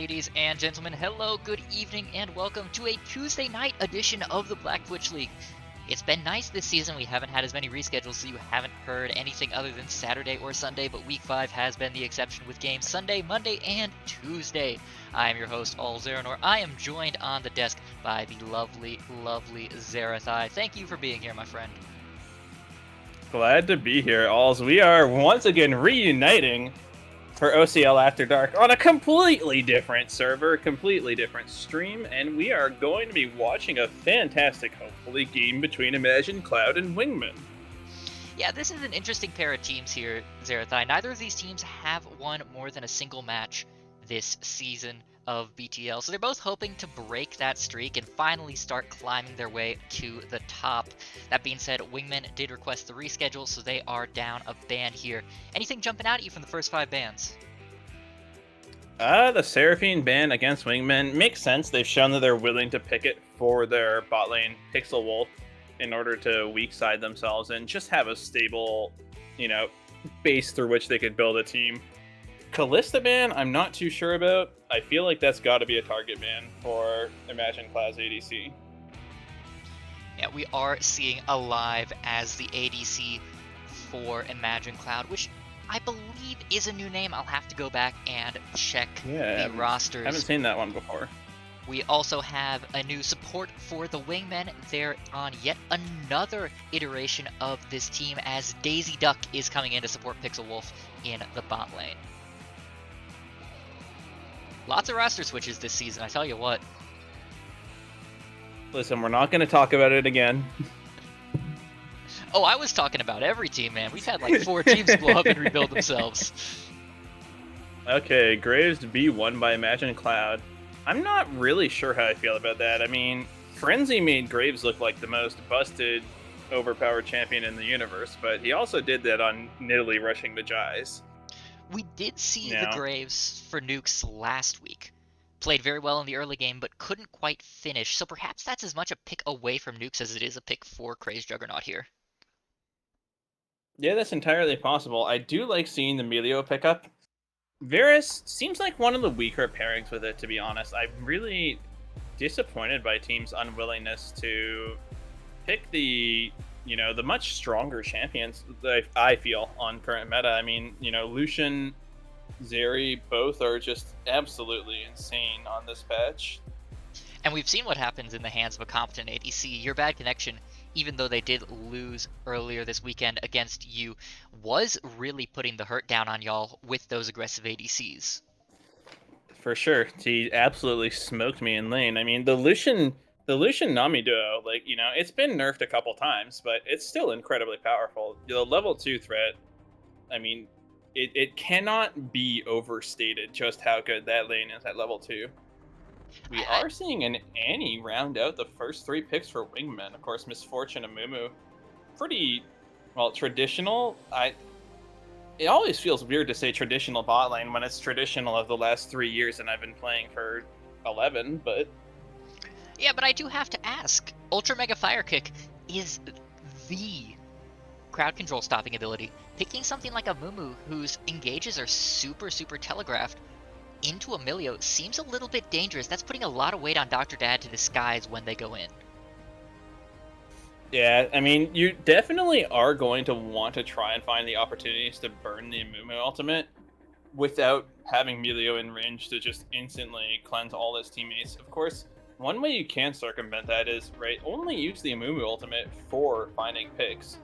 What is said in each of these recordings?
ladies and gentlemen. Hello, good evening, and welcome to a Tuesday night edition of the Black Twitch League. It's been nice this season. We haven't had as many reschedules, so you haven't heard anything other than Saturday or Sunday, but Week 5 has been the exception with games Sunday, Monday, and Tuesday. I am your host, Aulz. I am joined on the desk by the lovely, lovely Zerathai. Thank you for being here, my friend. Glad to be here, Aulz. We are once again reuniting for OCL After Dark on a completely different server, completely different stream, and we are going to be watching a fantastic, hopefully, game between Imagine Cloud and Wingmen. Yeah, this is an interesting pair of teams here, Zerathai. Neither of these teams have won more than a single match this season of BTL, so they're both hoping to break that streak and finally start climbing their way to the top. That being said, Wingmen did request the reschedule, so they are down a ban here. Anything jumping out at you from the first 5 bans? The Seraphine ban against Wingmen makes sense. They've shown that they're willing to pick it for their bot lane Pixel Wolf in order to weak side themselves and just have a stable, base through which they could build a team. Kalista ban, I'm not too sure about. I feel like that's got to be a target ban for Imagine Cloud's ADC. Yeah, we are seeing Alive as the ADC for Imagine Cloud, which I believe is a new name. I'll have to go back and check the rosters. I haven't seen that one before. We also have a new support for the Wingmen. They're on yet another iteration of this team as Daisy Duck is coming in to support Pixel Wolf in the bot lane. Lots of roster switches this season, I tell you what. Listen, we're not going to talk about it again. Oh, I was talking about every team, man. We've had like 4 teams blow up and rebuild themselves. Okay, Graves to be won by Imagine Cloud. I'm not really sure how I feel about that. I mean, Frenzy made Graves look like the most busted, overpowered champion in the universe, but he also did that on Nidalee rushing the Jais. We did see the Graves for Nukes last week. Played very well in the early game, but couldn't quite finish, so perhaps that's as much a pick away from Nukes as it is a pick for Crazed Juggernaut here. Yeah, that's entirely possible. I do like seeing the Melio pickup. Varus seems like one of the weaker pairings with it, to be honest. I'm really disappointed by teams' unwillingness to pick the much stronger champions that I feel on current meta. I mean, Lucian, Zeri, both are just absolutely insane on this patch. And we've seen what happens in the hands of a competent ADC. Your bad connection, even though they did lose earlier this weekend against you, was really putting the hurt down on y'all with those aggressive ADCs. For sure. He absolutely smoked me in lane. I mean, the Lucian Nami duo, it's been nerfed a couple times, but it's still incredibly powerful. The level 2 threat, I mean, it cannot be overstated just how good that lane is at level 2. We are seeing an Annie round out the first 3 picks for Wingmen. Of course, Misfortune and Mumu. Pretty, traditional. It always feels weird to say traditional bot lane when it's traditional of the last 3 years and I've been playing for 11, but... Yeah, but I do have to ask. Ultra Mega Fire Kick is the crowd control stopping ability. Picking something like a Mumu, whose engages are super, super telegraphed, into a Melio seems a little bit dangerous. That's putting a lot of weight on Dr. Dad to disguise when they go in. Yeah, I mean, you definitely are going to want to try and find the opportunities to burn the Mumu ultimate without having Melio in range to just instantly cleanse all his teammates. Of course, one way you can circumvent that is, only use the Mumu ultimate for finding picks.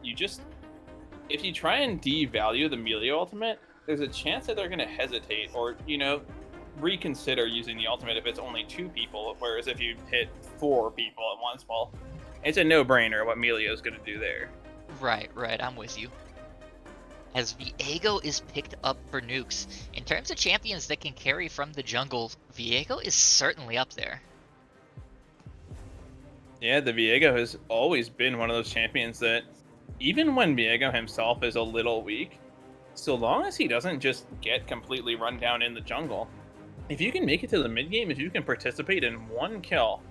If you try and devalue the Melio ultimate, there's a chance that they're going to hesitate or, reconsider using the ultimate if it's only 2 people, whereas if you hit 4 people at once, well, it's a no-brainer what Melio's going to do there. Right, I'm with you. As Viego is picked up for Nukes, in terms of champions that can carry from the jungle, Viego is certainly up there. Yeah, the Viego has always been one of those champions that, even when Viego himself is a little weak, so long as he doesn't just get completely run down in the jungle, if you can make it to the mid game, if you can participate in 1 kill,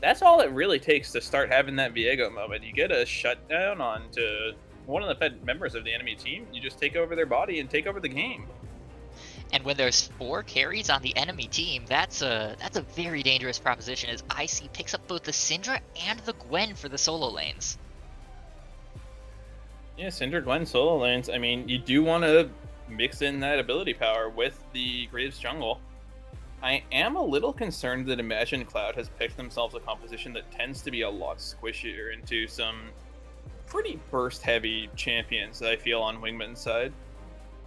that's all it really takes to start having that Viego moment. You get a shutdown onto one of the members of the enemy team, you just take over their body and take over the game. And when there's 4 carries on the enemy team, that's a very dangerous proposition as IC picks up both the Syndra and the Gwen for the solo lanes. Yeah, Cinder Gwen solo lanes. I mean, you do want to mix in that ability power with the Graves jungle. I am a little concerned that Imagine Cloud has picked themselves a composition that tends to be a lot squishier into some pretty burst heavy champions that I feel on Wingman's side.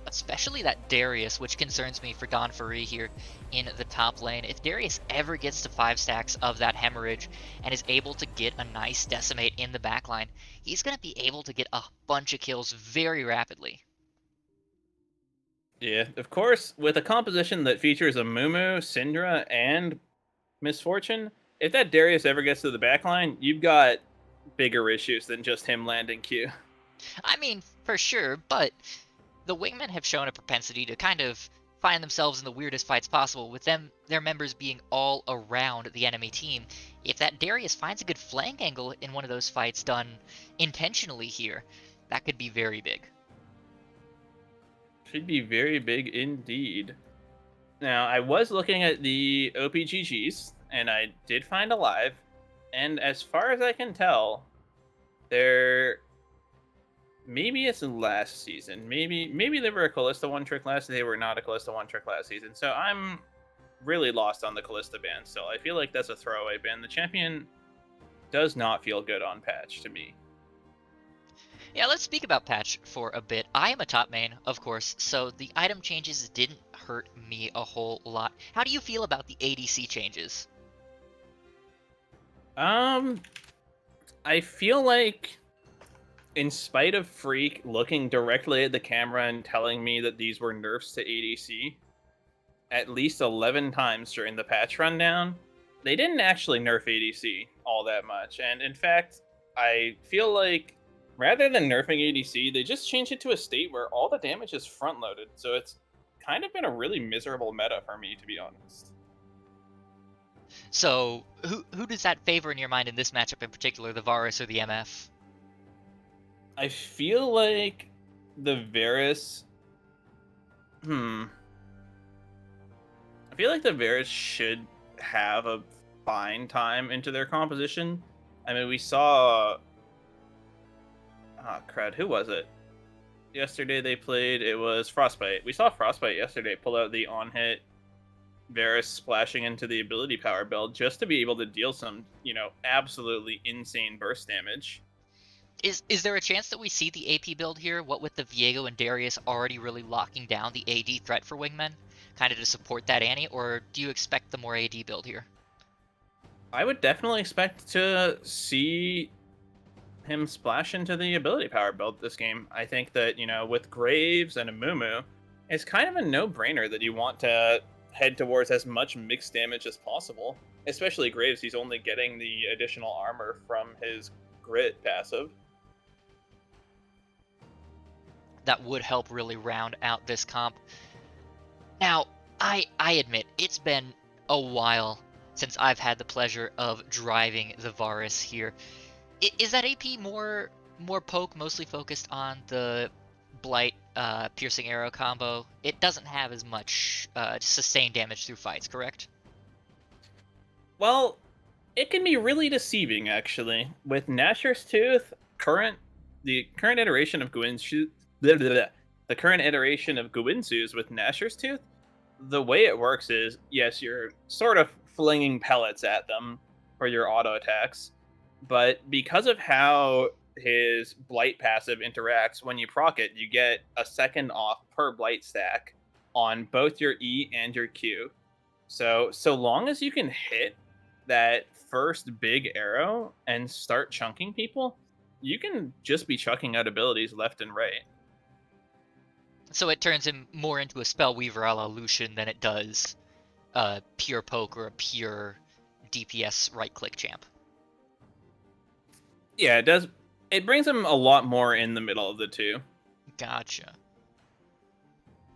Especially that Darius, which concerns me for Don Fari here in the top lane. If Darius ever gets to 5 stacks of that hemorrhage and is able to get a nice decimate in the backline, he's going to be able to get a bunch of kills very rapidly. Yeah, of course, with a composition that features a Mumu, Syndra, and Misfortune, if that Darius ever gets to the backline, you've got bigger issues than just him landing Q. I mean, for sure, but the Wingmen have shown a propensity to kind of find themselves in the weirdest fights possible, with their members being all around the enemy team. If that Darius finds a good flank angle in one of those fights done intentionally here, that could be very big. Should be very big indeed. Now, I was looking at the OPGGs, and I did find a live, and as far as I can tell, they're maybe it's last season. Maybe they were a Callista one trick last. They were not a Callista one trick last season. So I'm really lost on the Callista ban still. I feel like that's a throwaway ban. The champion does not feel good on patch to me. Yeah, let's speak about patch for a bit. I am a top main, of course, so the item changes didn't hurt me a whole lot. How do you feel about the ADC changes? I feel like, in spite of Freak looking directly at the camera and telling me that these were nerfs to ADC at least 11 times during the patch rundown, they didn't actually nerf ADC all that much. And in fact, I feel like rather than nerfing ADC, they just changed it to a state where all the damage is front loaded. So it's kind of been a really miserable meta for me, to be honest. So, who does that favor in your mind in this matchup in particular, the Varus or the MF? I feel like the Varus. I feel like the Varus should have a fine time into their composition. I mean, we saw. Oh, crud. Who was it? Yesterday they played. It was Frostbite. We saw Frostbite yesterday pull out the on hit Varus splashing into the ability power build just to be able to deal some, absolutely insane burst damage. Is there a chance that we see the AP build here, what with the Viego and Darius already really locking down the AD threat for Wingmen, kind of to support that Annie, or do you expect the more AD build here? I would definitely expect to see him splash into the ability power build this game. I think that, with Graves and a Mumu, it's kind of a no-brainer that you want to head towards as much mixed damage as possible. Especially Graves, he's only getting the additional armor from his Grit passive. That would help really round out this comp. Now, I admit, it's been a while since I've had the pleasure of driving the Varus here. Is that AP more poke, mostly focused on the Blight piercing arrow combo? It doesn't have as much sustained damage through fights, correct? Well, it can be really deceiving, actually. With Nashor's Tooth, the current iteration of the current iteration of Guinsu's with Nashor's Tooth, the way it works is, yes, you're sort of flinging pellets at them for your auto attacks, but because of how his Blight passive interacts, when you proc it, you get a second off per Blight stack on both your E and your Q. So long as you can hit that first big arrow and start chunking people, you can just be chucking out abilities left and right. So it turns him more into a spell weaver a la Lucian than it does a pure poke or a pure DPS right-click champ. Yeah, it does. It brings him a lot more in the middle of the two. Gotcha.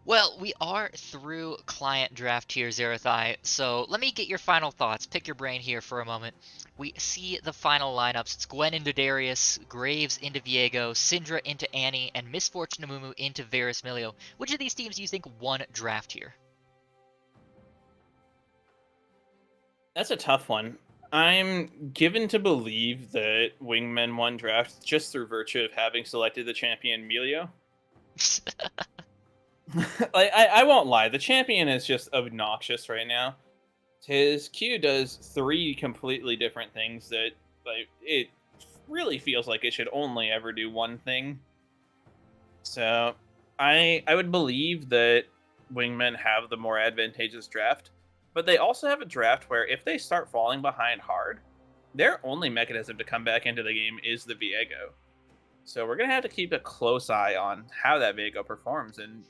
Well, we are through client draft here, Zerathai, so let me get your final thoughts. Pick your brain here for a moment. We see the final lineups. It's Gwen into Darius, Graves into Viego, Syndra into Annie, and Misfortune Amumu into Varus Milio. Which of these teams do you think won draft here? That's a tough one. I'm given to believe that Wingmen won draft just through virtue of having selected the champion Melio. Like I won't lie, the champion is just obnoxious right now. His Q does three completely different things that like it really feels like it should only ever do one thing. So I would believe that wingmen have the more advantageous draft, but they also have a draft where if they start falling behind hard, their only mechanism to come back into the game is the Viego. So we're gonna have to keep a close eye on how that Viego performs and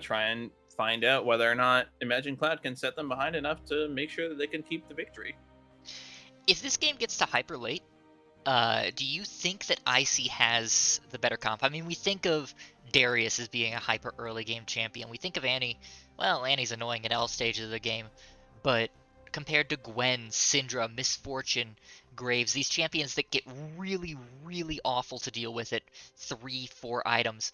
try and find out whether or not Imagine Cloud can set them behind enough to make sure that they can keep the victory. If this game gets to hyper late, do you think that Icy has the better comp? I mean, we think of Darius as being a hyper early game champion. We think of Annie. Well, Annie's annoying at all stages of the game, but compared to Gwen, Syndra, Misfortune, Graves, these champions that get really, really awful to deal with at 3, 4 items.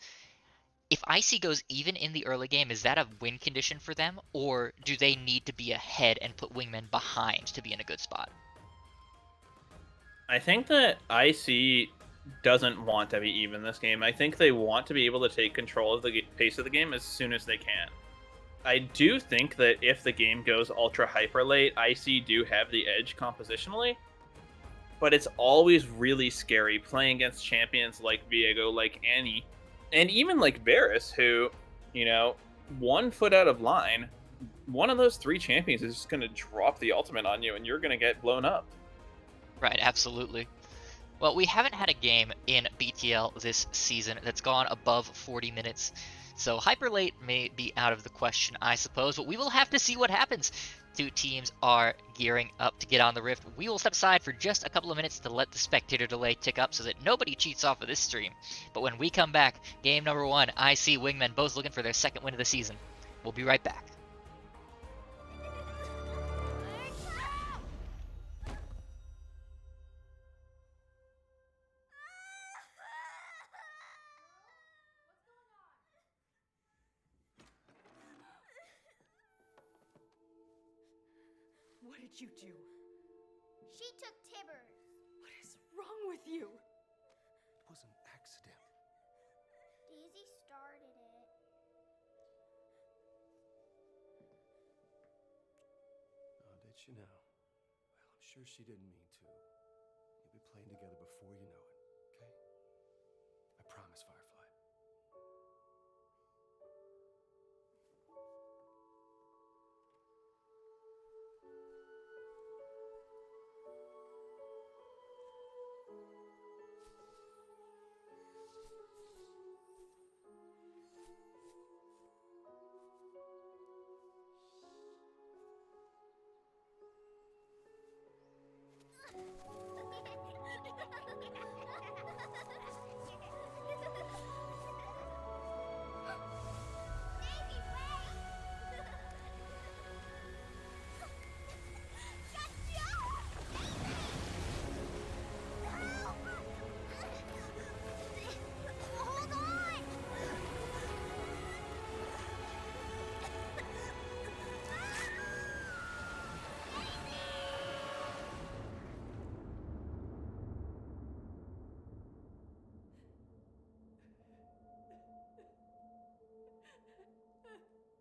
If Icy goes even in the early game, is that a win condition for them, or do they need to be ahead and put Wingmen behind to be in a good spot? I think that IC doesn't want to be even this game. I think they want to be able to take control of the pace of the game as soon as they can. I do think that if the game goes ultra hyper late, IC do have the edge compositionally, but it's always really scary playing against champions like Viego, like Annie, and even like Varus, who, you know, 1 foot out of line, one of those three champions is just going to drop the ultimate on you and you're going to get blown up. Right, absolutely. Well, we haven't had a game in BTL this season that's gone above 40 minutes, so hyper late may be out of the question, I suppose, but we will have to see what happens. Two teams are gearing up to get on the Rift. We will step aside for just a couple of minutes to let the spectator delay tick up so that nobody cheats off of this stream. But when we come back, game number 1, IC Wingmen both looking for their second win of the season. We'll be right back. What did you do? She took Tibbers. What is wrong with you? It was an accident. Daisy started it. Oh, did she now? Well, I'm sure she didn't mean to. You'll be playing together before you know it, okay? I promise, Firefly.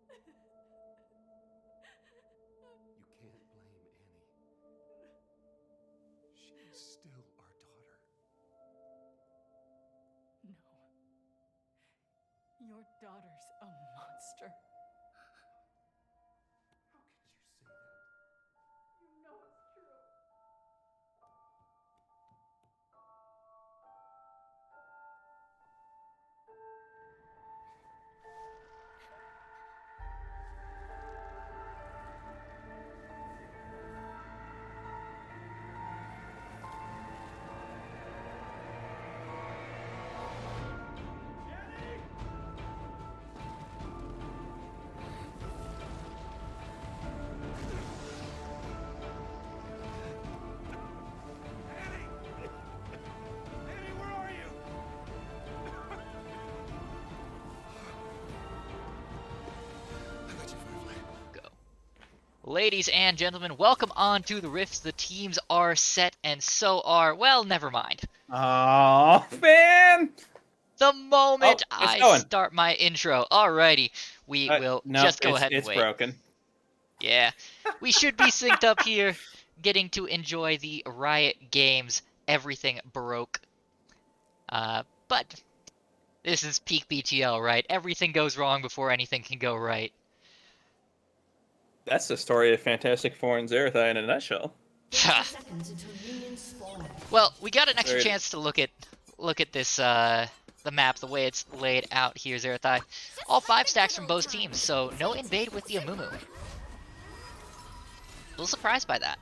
Daisy, wait! Hold on! You can't blame Annie. She's still our daughter. No. Your daughter's a monster. How could you say that? You know it's true. Ladies and gentlemen, welcome on to the Rifts. The teams are set, and so are, well, never mind. Oh, man! The moment Oh, it's I going. start my intro. Alrighty, we will No, just go ahead and it's wait. broken. Yeah, we should be synced up here, getting to enjoy the Riot games. Everything broke. But this is peak BTL, right? Everything goes wrong before anything can go right. That's the story of Fantastic Four and Zerathai in a nutshell. Well, we got an extra Right. chance to look at this the map, the way it's laid out here, Zerathai. All 5 stacks from both teams, so no invade with the Amumu. A little surprised by that.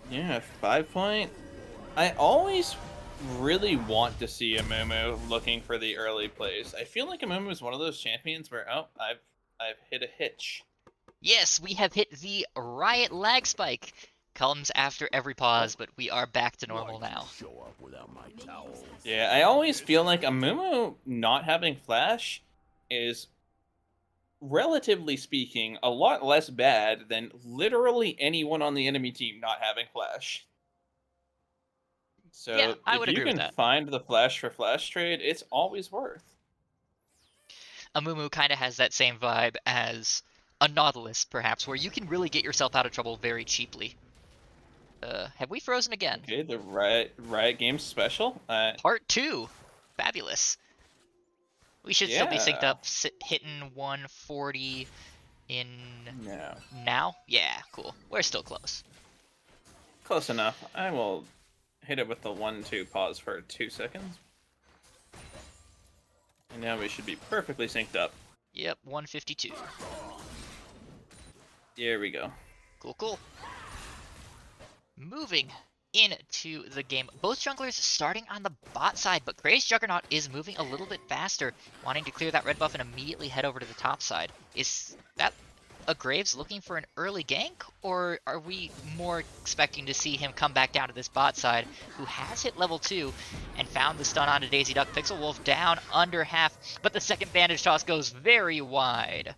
Yeah, 5 point. I always really want to see Amumu looking for the early plays. I feel like Amumu is one of those champions where, oh, I've hit a hitch. Yes, we have hit the Riot lag spike. Comes after every pause, but we are back to normal now. Yeah, I always feel like Amumu not having flash is, relatively speaking, a lot less bad than literally anyone on the enemy team not having flash. So Yeah, I would if you agree with can that. find the flash for flash trade, it's always worth. Amumu kind of has that same vibe as a Nautilus, perhaps, where you can really get yourself out of trouble very cheaply. Have we frozen again? Okay, the Riot Games special. Part 2. Fabulous. We should still be synced Yeah. up, hitting 140 in No, now? Yeah, cool. We're still close. close enough. I will hit it with the 1-2 pause for 2 seconds. And now we should be perfectly synced up. Yep, 152. There we go. Cool, cool. Moving into the game. Both junglers starting on the bot side, but Gray's Juggernaut is moving a little bit faster, wanting to clear that red buff and immediately head over to the top side. Is that a Graves looking for an early gank, or are we more expecting to see him come back down to this bot side, who has hit level 2 and found the stun onto Daisy Duck? Pixel Wolf down under half, but the second bandage toss goes very wide.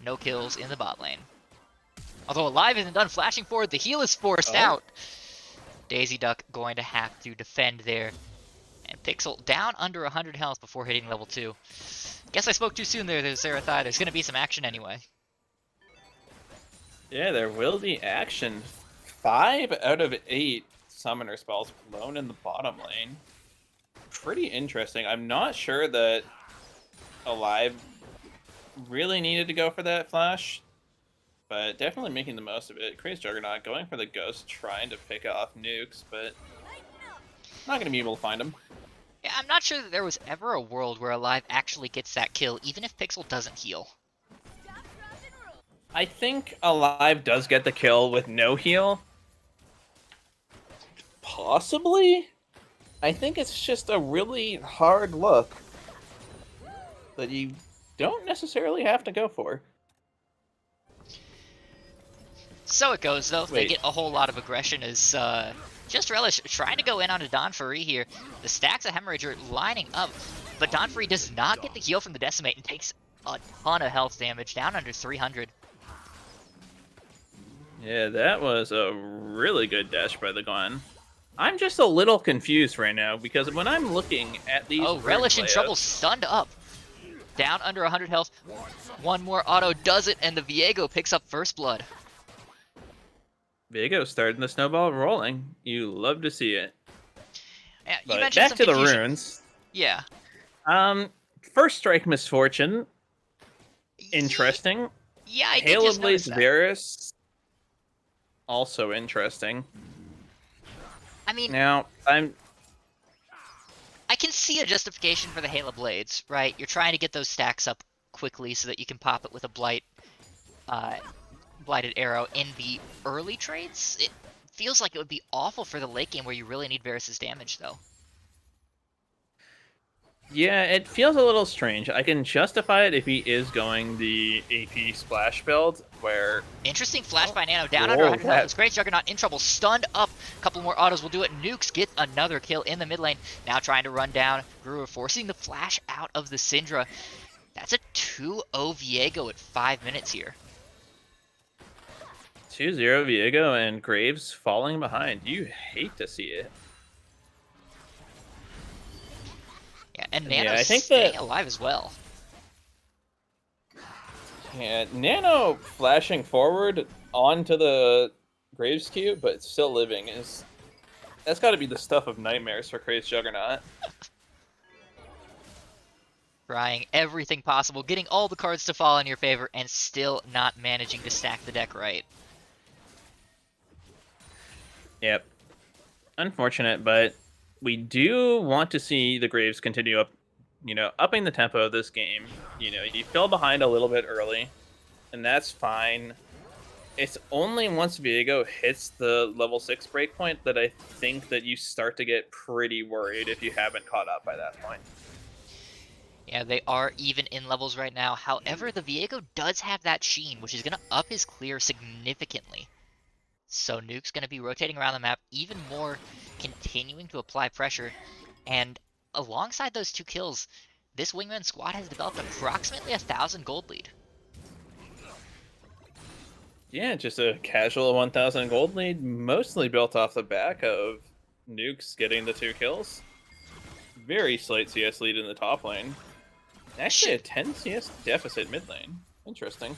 No kills in the bot lane. Although Alive isn't done flashing forward, the heal is forced out. Daisy Duck going to have to defend there. And Pixel down under 100 health before hitting level 2. Guess I spoke too soon there, Zerathai. There's going to be some action anyway. Yeah, there will be action. 5 out of 8 summoner spells blown in the bottom lane. Pretty interesting. I'm not sure that Alive really needed to go for that flash, but definitely making the most of it. Crazy Juggernaut going for the ghost, trying to pick off nukes, but not going to be able to find him. Yeah, I'm not sure that there was ever a world where Alive actually gets that kill, even if Pixel doesn't heal. I think Alive does get the kill with no heal. Possibly? I think it's just a really hard look that you don't necessarily have to go for. So it goes, though. They Wait. get a whole lot of aggression as Just Relish trying to go in onto Don Furry here. The stacks of Hemorrhage are lining up, but Don Furry does not get the heal from the Decimate and takes a ton of health damage, down under 300. Yeah, that was a really good dash by the Gwen. I'm just a little confused right now because when I'm looking at these... Oh, Relish in trouble, stunned up. Down under 100 health. One more auto does it, and the Viego picks up first blood. Viego starting the snowball rolling. You love to see it. Yeah, you But mentioned back some to the confusion. runes. Yeah. First Strike Misfortune. Interesting. Yeah, I did Hail just of notice Blaze that. Varus. Also interesting. I mean, Now, I can see a justification for the Halo Blades, right? You're trying to get those stacks up quickly so that you can pop it with a blighted arrow in the early trades. It feels like it would be awful for the late game where you really need Varus's damage, though. yeah, it feels a little strange. I can justify it if he is going the AP splash build, where Interesting flash by Nano, down Whoa, under 100 health. that- It's Great Juggernaut in trouble, stunned up. A couple more autos will do it. Nukes gets another kill in the mid lane. Now trying to run down Brewer, forcing the flash out of the Syndra. That's a 2-0 Viego at 5 minutes here. 2-0 Viego and Graves falling behind. You hate to see it. Yeah, and Yeah, Nano's I think staying that alive as well. yeah, Nano flashing forward onto the Graves cube, but still living is that's got to be the stuff of nightmares for Craze Juggernaut. Trying everything possible, getting all the cards to fall in your favor, and still not managing to stack the deck right. Yep. Unfortunate, but we do want to see the Graves continue up, upping the tempo of this game. You fell behind a little bit early, and that's fine. It's only once Viego hits the level 6 breakpoint that I think that you start to get pretty worried if you haven't caught up by that point. Yeah, they are even in levels right now. However, the Viego does have that Sheen, which is going to up his clear significantly. So Nuke's going to be rotating around the map even more, continuing to apply pressure. And alongside those 2 kills, this Wingman squad has developed approximately 1,000 gold lead. Yeah, just a casual 1,000 gold lead, mostly built off the back of Nukes getting the 2 kills. Very slight CS lead in the top lane. Actually, a 10 CS deficit mid lane. Interesting.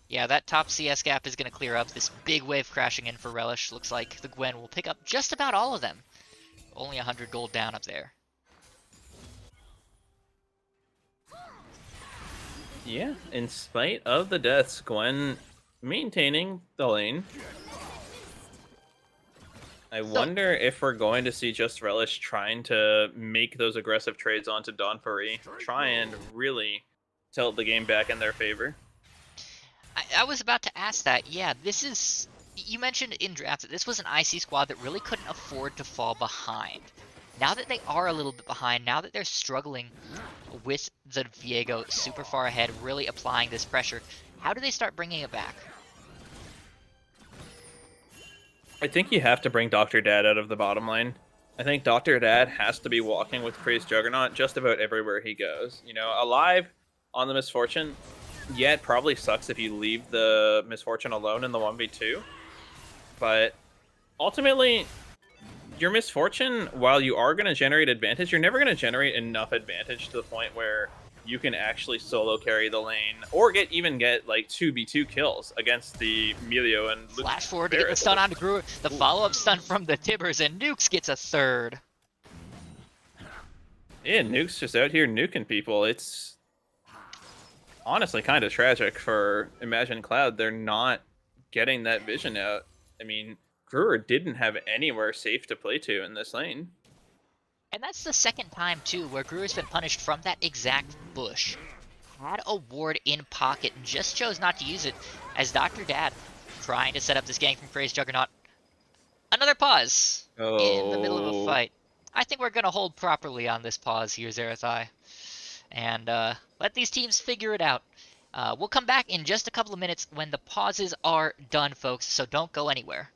Yeah, that top CS gap is going to clear up. This big wave crashing in for Relish. Looks like the Gwen will pick up just about all of them. Only 100 gold down up there. Yeah, in spite of the deaths, Gwen maintaining the lane. I wonder if we're going to see just Relish trying to make those aggressive trades onto Don Fari. Try and really tilt the game back in their favor. I was about to ask that. Yeah, this is... You mentioned in drafts that this was an IC squad that really couldn't afford to fall behind. Now that they are a little bit behind, now that they're struggling with the Viego super far ahead, really applying this pressure, how do they start bringing it back? I think you have to bring Dr. Dad out of the bottom lane. I think Dr. Dad has to be walking with Craze Juggernaut just about everywhere he goes. Alive on the Misfortune, yeah, it probably sucks if you leave the Misfortune alone in the 1v2. But ultimately, your Misfortune, while you are going to generate advantage, you're never going to generate enough advantage to the point where you can actually solo carry the lane or even get like 2v2 kills against the Melio and Luke. Flash forward to get the stun onto Brewer. The follow-up stun from the Tibbers, and Nukes gets a third. Yeah, Nuke's just out here nuking people. It's honestly kind of tragic for Imagine Cloud. They're not getting that vision out. I mean, Brewer didn't have anywhere safe to play to in this lane. And that's the second time, too, where Brewer's been punished from that exact bush. Had a ward in pocket and just chose not to use it as Dr. Dad trying to set up this gank from Craze Juggernaut. Another pause in the middle of a fight. I think we're going to hold properly on this pause here, Zerathai. And let these teams figure it out. We'll come back in just a couple of minutes when the pauses are done, folks, so don't go anywhere.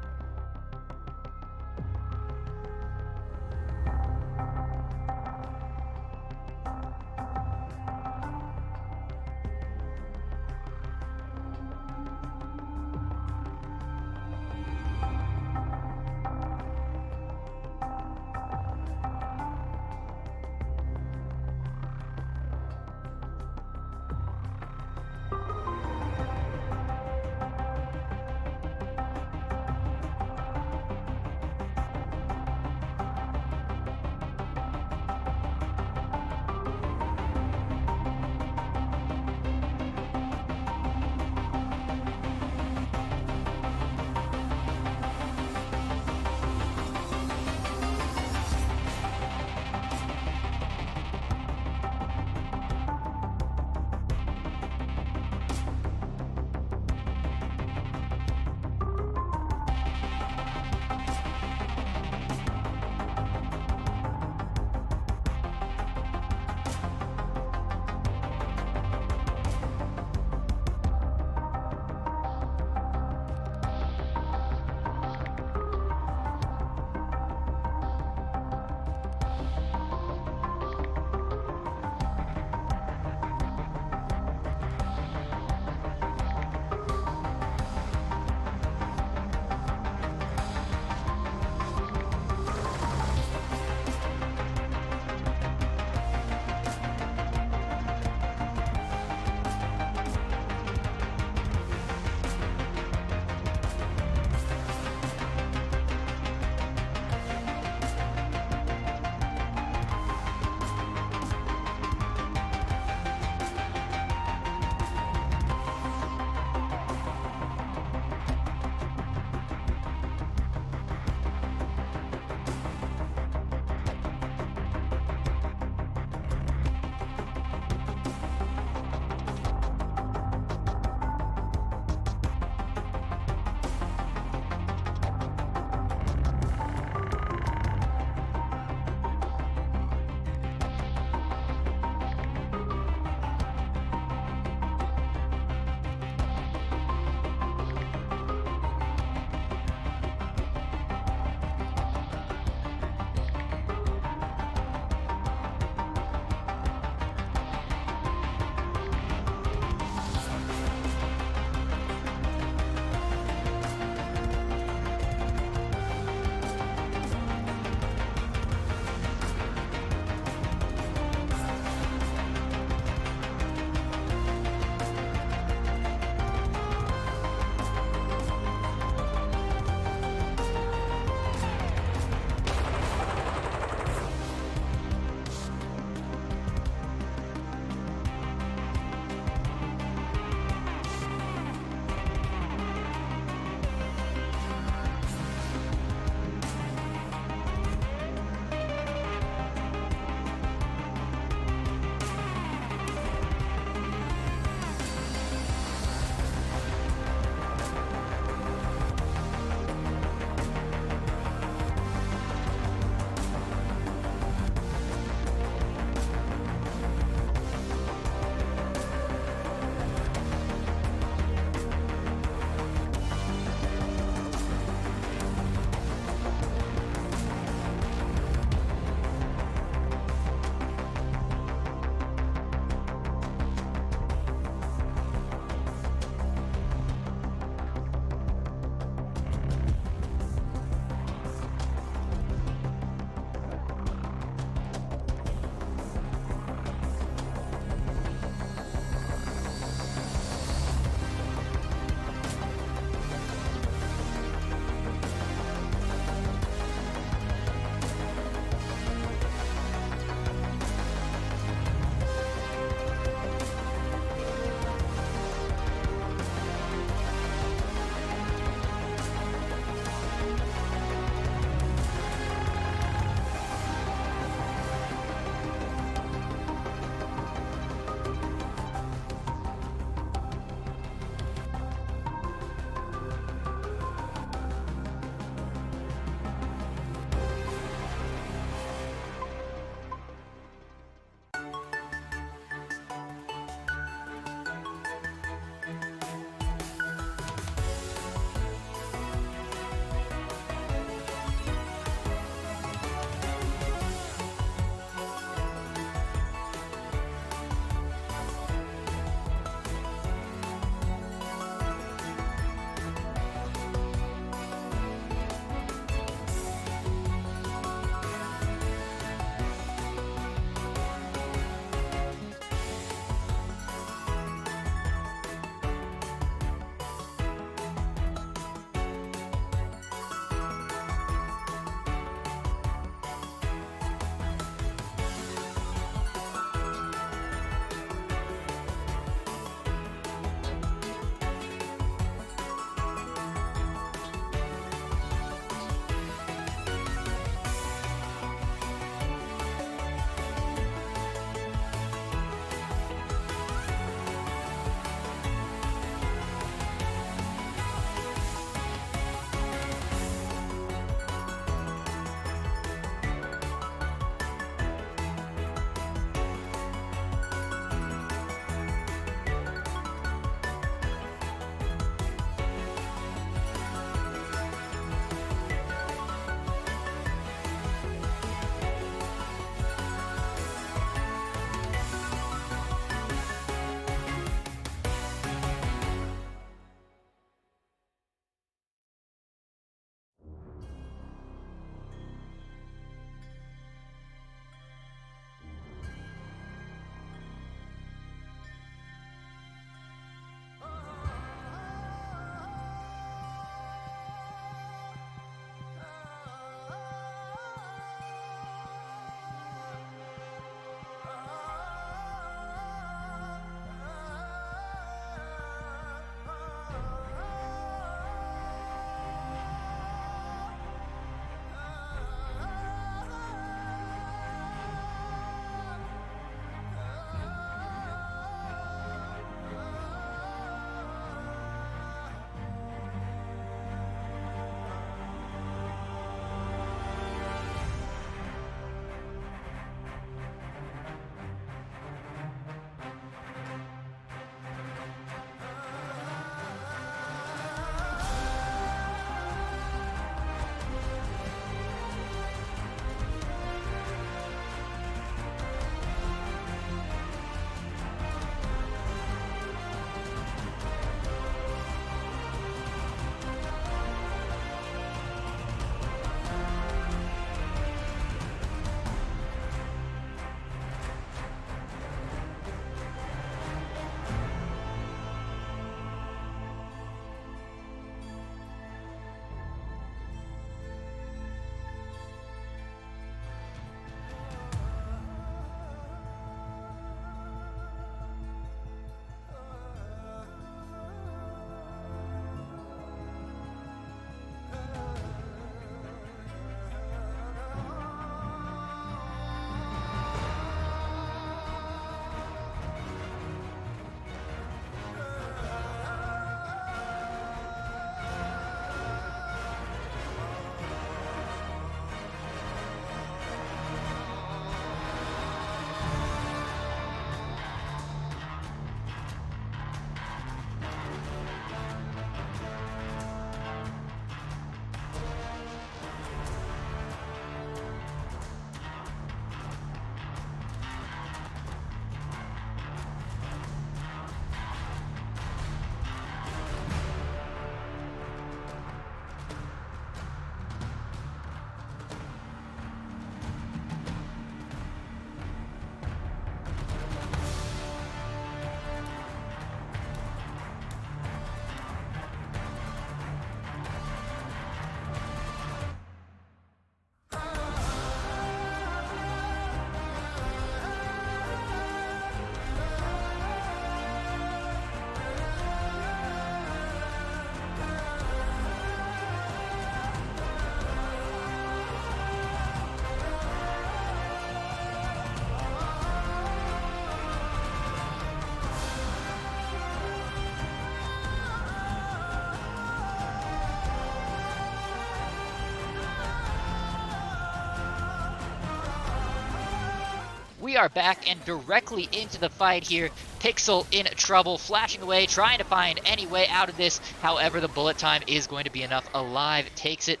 we are back and directly into the fight here. Pixel in trouble, flashing away, trying to find any way out of this. However, the bullet time is going to be enough. Alive takes it.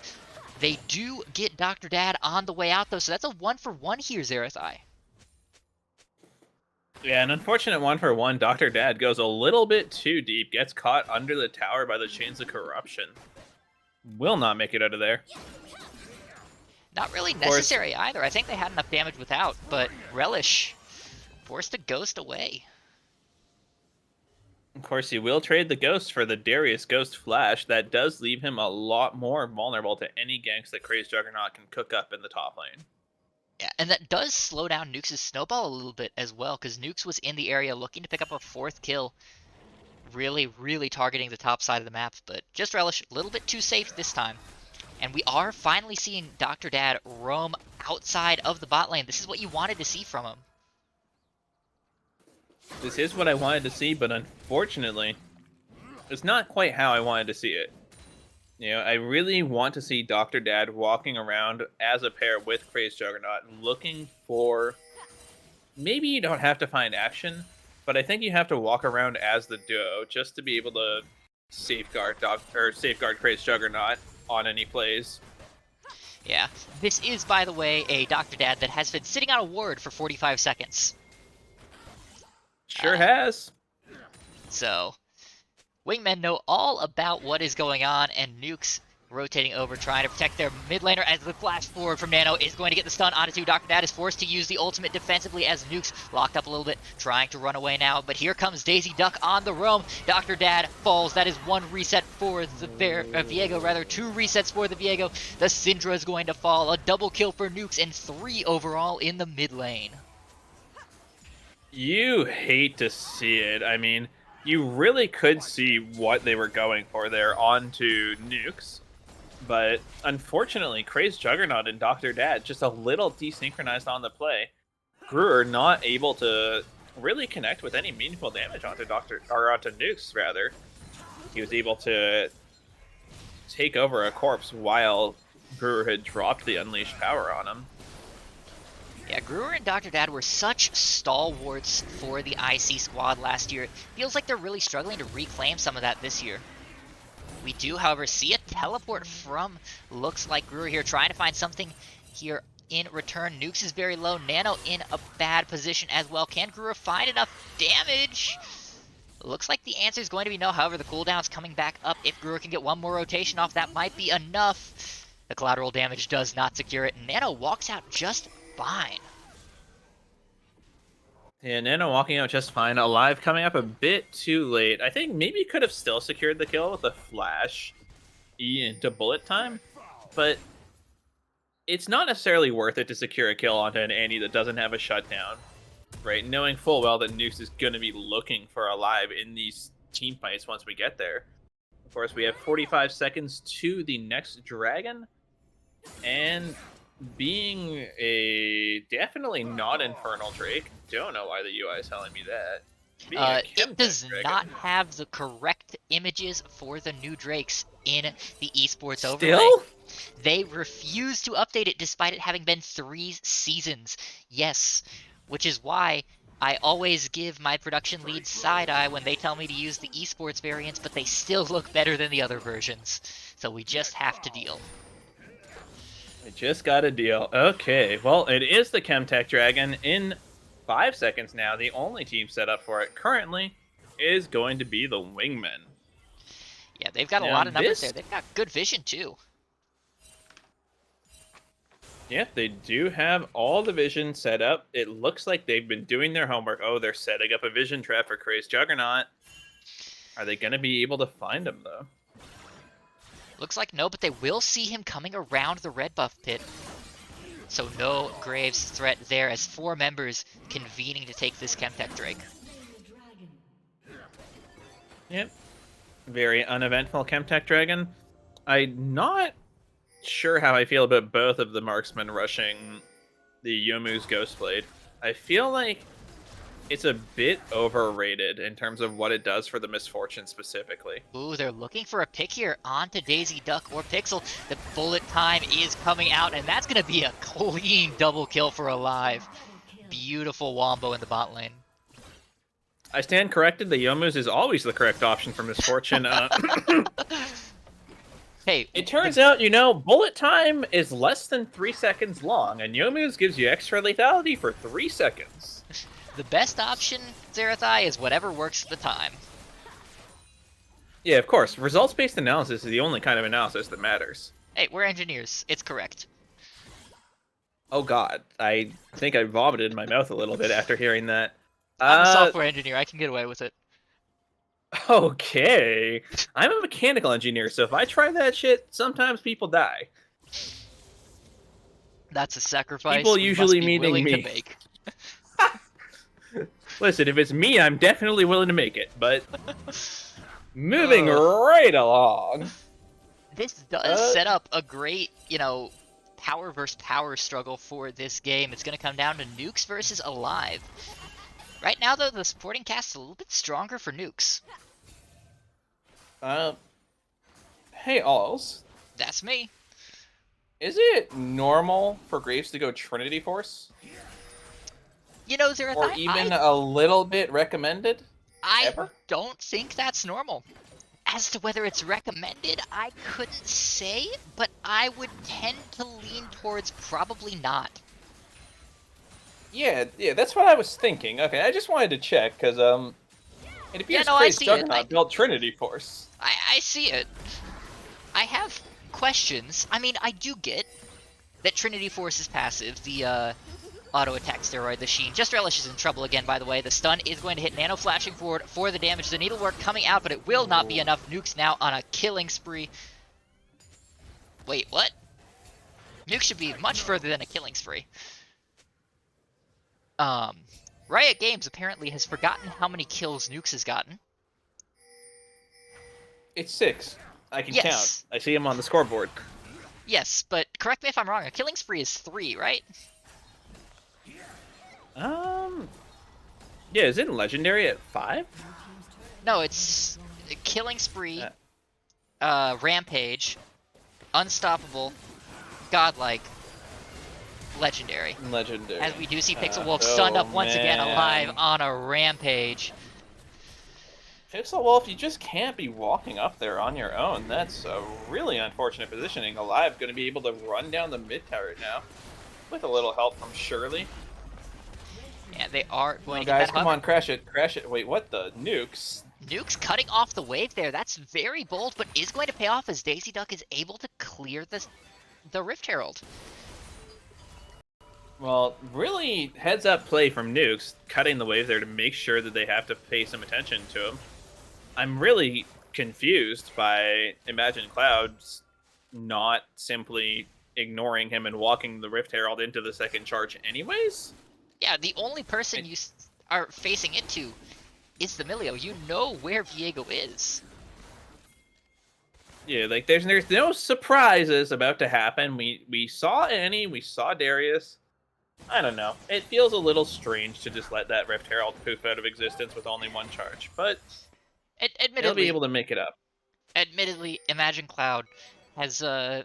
They do get Dr. Dad on the way out, though, so that's a 1-for-1 here, Zerathai. Yeah, an unfortunate 1-for-1. Dr. Dad goes a little bit too deep, gets caught under the tower by the chains of corruption. Will not make it out of there. Not really necessary either. I think they had enough damage without, but Relish forced to ghost away. Of course, he will trade the Ghost for the Darius Ghost Flash. That does leave him a lot more vulnerable to any ganks that Crazed Juggernaut can cook up in the top lane. Yeah, and that does slow down Nukes' snowball a little bit as well, because Nukes was in the area looking to pick up a 4th kill. Really targeting the top side of the map, but just Relish a little bit too safe this time. And we are finally seeing Dr. Dad roam outside of the bot lane. This is what you wanted to see from him. This is what I wanted to see, but unfortunately, it's not quite how I wanted to see it. You know, I really want to see Dr. Dad walking around as a pair with Crazed Juggernaut, looking for... Maybe you don't have to find action, but I think you have to walk around as the duo just to be able to safeguard Crazed Juggernaut on any plays. Yeah, this is, by the way, a Dr. Dad that has been sitting on a ward for 45 seconds. Sure has. So, Wingmen know all about what is going on, and Nukes rotating over, trying to protect their mid laner as the flash forward from Nano is going to get the stun onto Dr. Dad, is forced to use the ultimate defensively as Nukes locked up a little bit, trying to run away now, but here comes Daisy Duck on the roam. Dr. Dad falls. That is 1 reset for the Viego, rather 2 resets for the Viego. The Syndra is going to fall, a double kill for Nukes, and 3 overall in the mid lane. You hate to see it. I mean, you really could see what they were going for there onto Nukes. But unfortunately, Crazed Juggernaut and Dr. Dad just a little desynchronized on the play. Brewer not able to really connect with any meaningful damage onto onto Nukes, rather. He was able to take over a corpse while Brewer had dropped the unleashed power on him. Yeah, Brewer and Dr. Dad were such stalwarts for the IC squad last year. It feels like they're really struggling to reclaim some of that this year. We do, however, see a teleport from, looks like Brewer here, trying to find something here in return. Nukes is very low, Nano in a bad position as well. Can Brewer find enough damage? Looks like the answer is going to be no, however, the cooldown's coming back up. If Brewer can get 1 more rotation off, that might be enough. The collateral damage does not secure it. Nano walks out just fine. Yeah, Nano walking out just fine. Alive coming up a bit too late. I think maybe could have still secured the kill with a flash E into bullet time, but it's not necessarily worth it to secure a kill onto an Annie that doesn't have a shutdown, right? Knowing full well that Nukes is going to be looking for Alive in these team fights once we get there. Of course, we have 45 seconds to the next dragon, and being a definitely not Infernal Drake, don't know why the UI is telling me that. It does not have the correct images for the new Drakes in the esports overlay. Still? They refuse to update it despite it having been 3 seasons. Yes, which is why I always give my production leads side-eye when they tell me to use the esports variants, but they still look better than the other versions. So we just have to deal. I just got a deal. Okay, well, it is the Chemtech Dragon in 5 seconds now. The only team set up for it currently is going to be the Wingmen. Yeah, they've got a lot of numbers there. They've got good vision, too. Yeah, they do have all the vision set up. It looks like they've been doing their homework. Oh, they're setting up a vision trap for Crazed Juggernaut. Are they going to be able to find him, though? Looks like no, but they will see him coming around the red buff pit. So no Graves threat there as 4 members convening to take this Chemtech Drake. Yep. Very uneventful Chemtech Dragon. I'm not sure how I feel about both of the marksmen rushing the Yomu's Ghostblade. I feel like it's a bit overrated in terms of what it does for the Misfortune specifically. Ooh, they're looking for a pick here onto Daisy Duck or Pixel. The bullet time is coming out, and that's going to be a clean double kill for Alive. beautiful wombo in the bot lane. I stand corrected. The Yomu's is always the correct option for Misfortune. Hey, It turns out, bullet time is less than 3 seconds long, and Yomu's gives you extra lethality for 3 seconds. the best option, Zerathai, is whatever works at the time. Yeah, of course. Results-based analysis is the only kind of analysis that matters. Hey, we're engineers. It's correct. Oh god, I think I vomited in my mouth a little bit after hearing that. I'm a software engineer. I can get away with it. Okay. I'm a mechanical engineer, so if I try that shit, sometimes people die. That's a sacrifice People we usually must be meaning willing me. to make. Listen, if it's me, I'm definitely willing to make it, but moving Ugh. right along. This does set up a great, power versus power struggle for this game. It's going to come down to Nukes versus Alive. Right now, though, the supporting cast is a little bit stronger for Nukes. Hey, Aulz. That's me. Is it normal for Graves to go Trinity Force? Zerathai, Or even a little bit recommended? I ever? don't think that's normal. As to whether it's recommended, I couldn't say, but I would tend to lean towards probably not. Yeah, that's what I was thinking. Okay, I just wanted to check, because, it appears no, I Craze see it. Juggernaut built Trinity Force. I see it. I have questions. I mean, I do get that Trinity Force is passive, the auto attack steroid, the Sheen. Just Relish is in trouble again, by the way. The stun is going to hit Nano flashing forward for the damage. The needlework coming out, but it will not be enough. Nukes now on a killing spree. Wait, what? Nuke should be much further than a killing spree. Riot Games apparently has forgotten how many kills Nukes has gotten. It's 6. I can Yes. count. I see him on the scoreboard. Yes, but correct me if I'm wrong, a killing spree is 3, right? Yeah, is it Legendary at 5? No, it's killing spree, rampage, unstoppable, godlike, legendary. Legendary. As we do see Pixel Wolf stunned up once again, alive on a rampage. Pixel Wolf, you just can't be walking up there on your own. That's a really unfortunate positioning. Alive going to be able to run down the mid tower now. With a little help from Shirley. Yeah, they are going to get Guys, that come hug. on, crash it, crash it. Wait, what the? Nukes? Nukes cutting off the wave there. That's very bold, but is going to pay off as Daisy Duck is able to clear the Rift Herald. Well, really heads-up play from Nukes, cutting the wave there to make sure that they have to pay some attention to him. I'm really confused by Imagine Cloud's not simply ignoring him and walking the Rift Herald into the second charge anyways? Yeah, the only person you are facing into is the Milio. You know where Viego is. Yeah, like there's no surprises about to happen. We saw Annie, we saw Darius. I don't know. It feels a little strange to just let that Rift Herald poof out of existence with only one charge, but Admittedly, they'll be able to make it up. Admittedly, Imagine Cloud has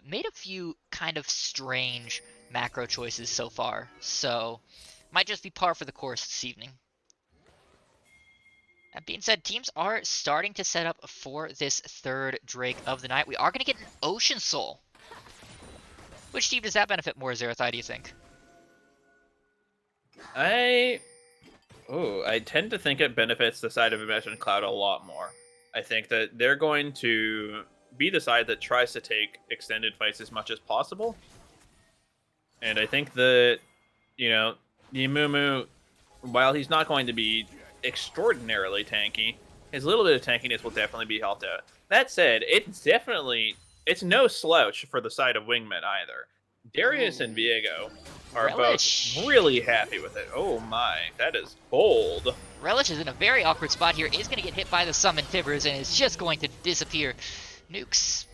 made a few kind of strange macro choices so far, so might just be par for the course this evening. That being said, teams are starting to set up for this third Drake of the night. We are going to get an Ocean Soul. Which team does that benefit more, Zerathai, do you think? I tend to think it benefits the side of Imagine Cloud a lot more. I think that they're going to be the side that tries to take extended fights as much as possible. And I think that, Nimumu, while he's not going to be extraordinarily tanky, his little bit of tankiness will definitely be helped out. That said, it's no slouch for the side of Wingmen either. Darius and Viego are Relish. both really happy with it. Oh my, that is bold. Relish is in a very awkward spot here, is going to get hit by the Summon Tibbers, and is just going to disappear. Nukes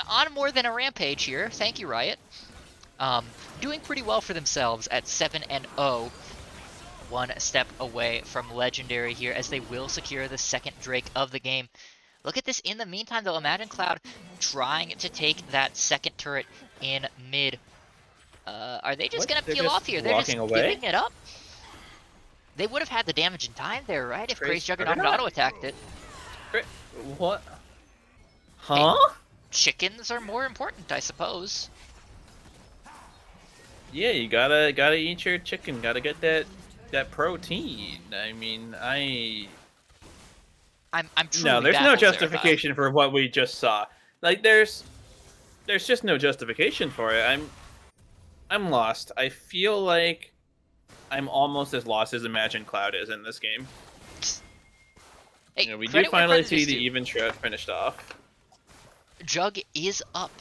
on more than a rampage here. Thank you, Riot. Doing pretty well for themselves at 7-0. One step away from Legendary here, as they will secure the second Drake of the game. Look at this. In the meantime, though, Imagine Cloud trying to take that second turret in mid. Are they just going to peel off here? They're just walking away? giving it up? They would have had the damage in time there, right? If Crazy Crazy Juggernaut had Juggernaut? auto-attacked it. What? Huh? Chickens are more important, I suppose. Yeah, you gotta eat your chicken. Gotta get that protein. I mean, I'm truly no, there's no baffled, justification for what we just saw. Like, there's just no justification for it. I'm lost. I feel like I'm almost as lost as Imagine Cloud is in this game. Hey, You know, we do credit where finally credit is see the due. even shroud finished off. Jug is up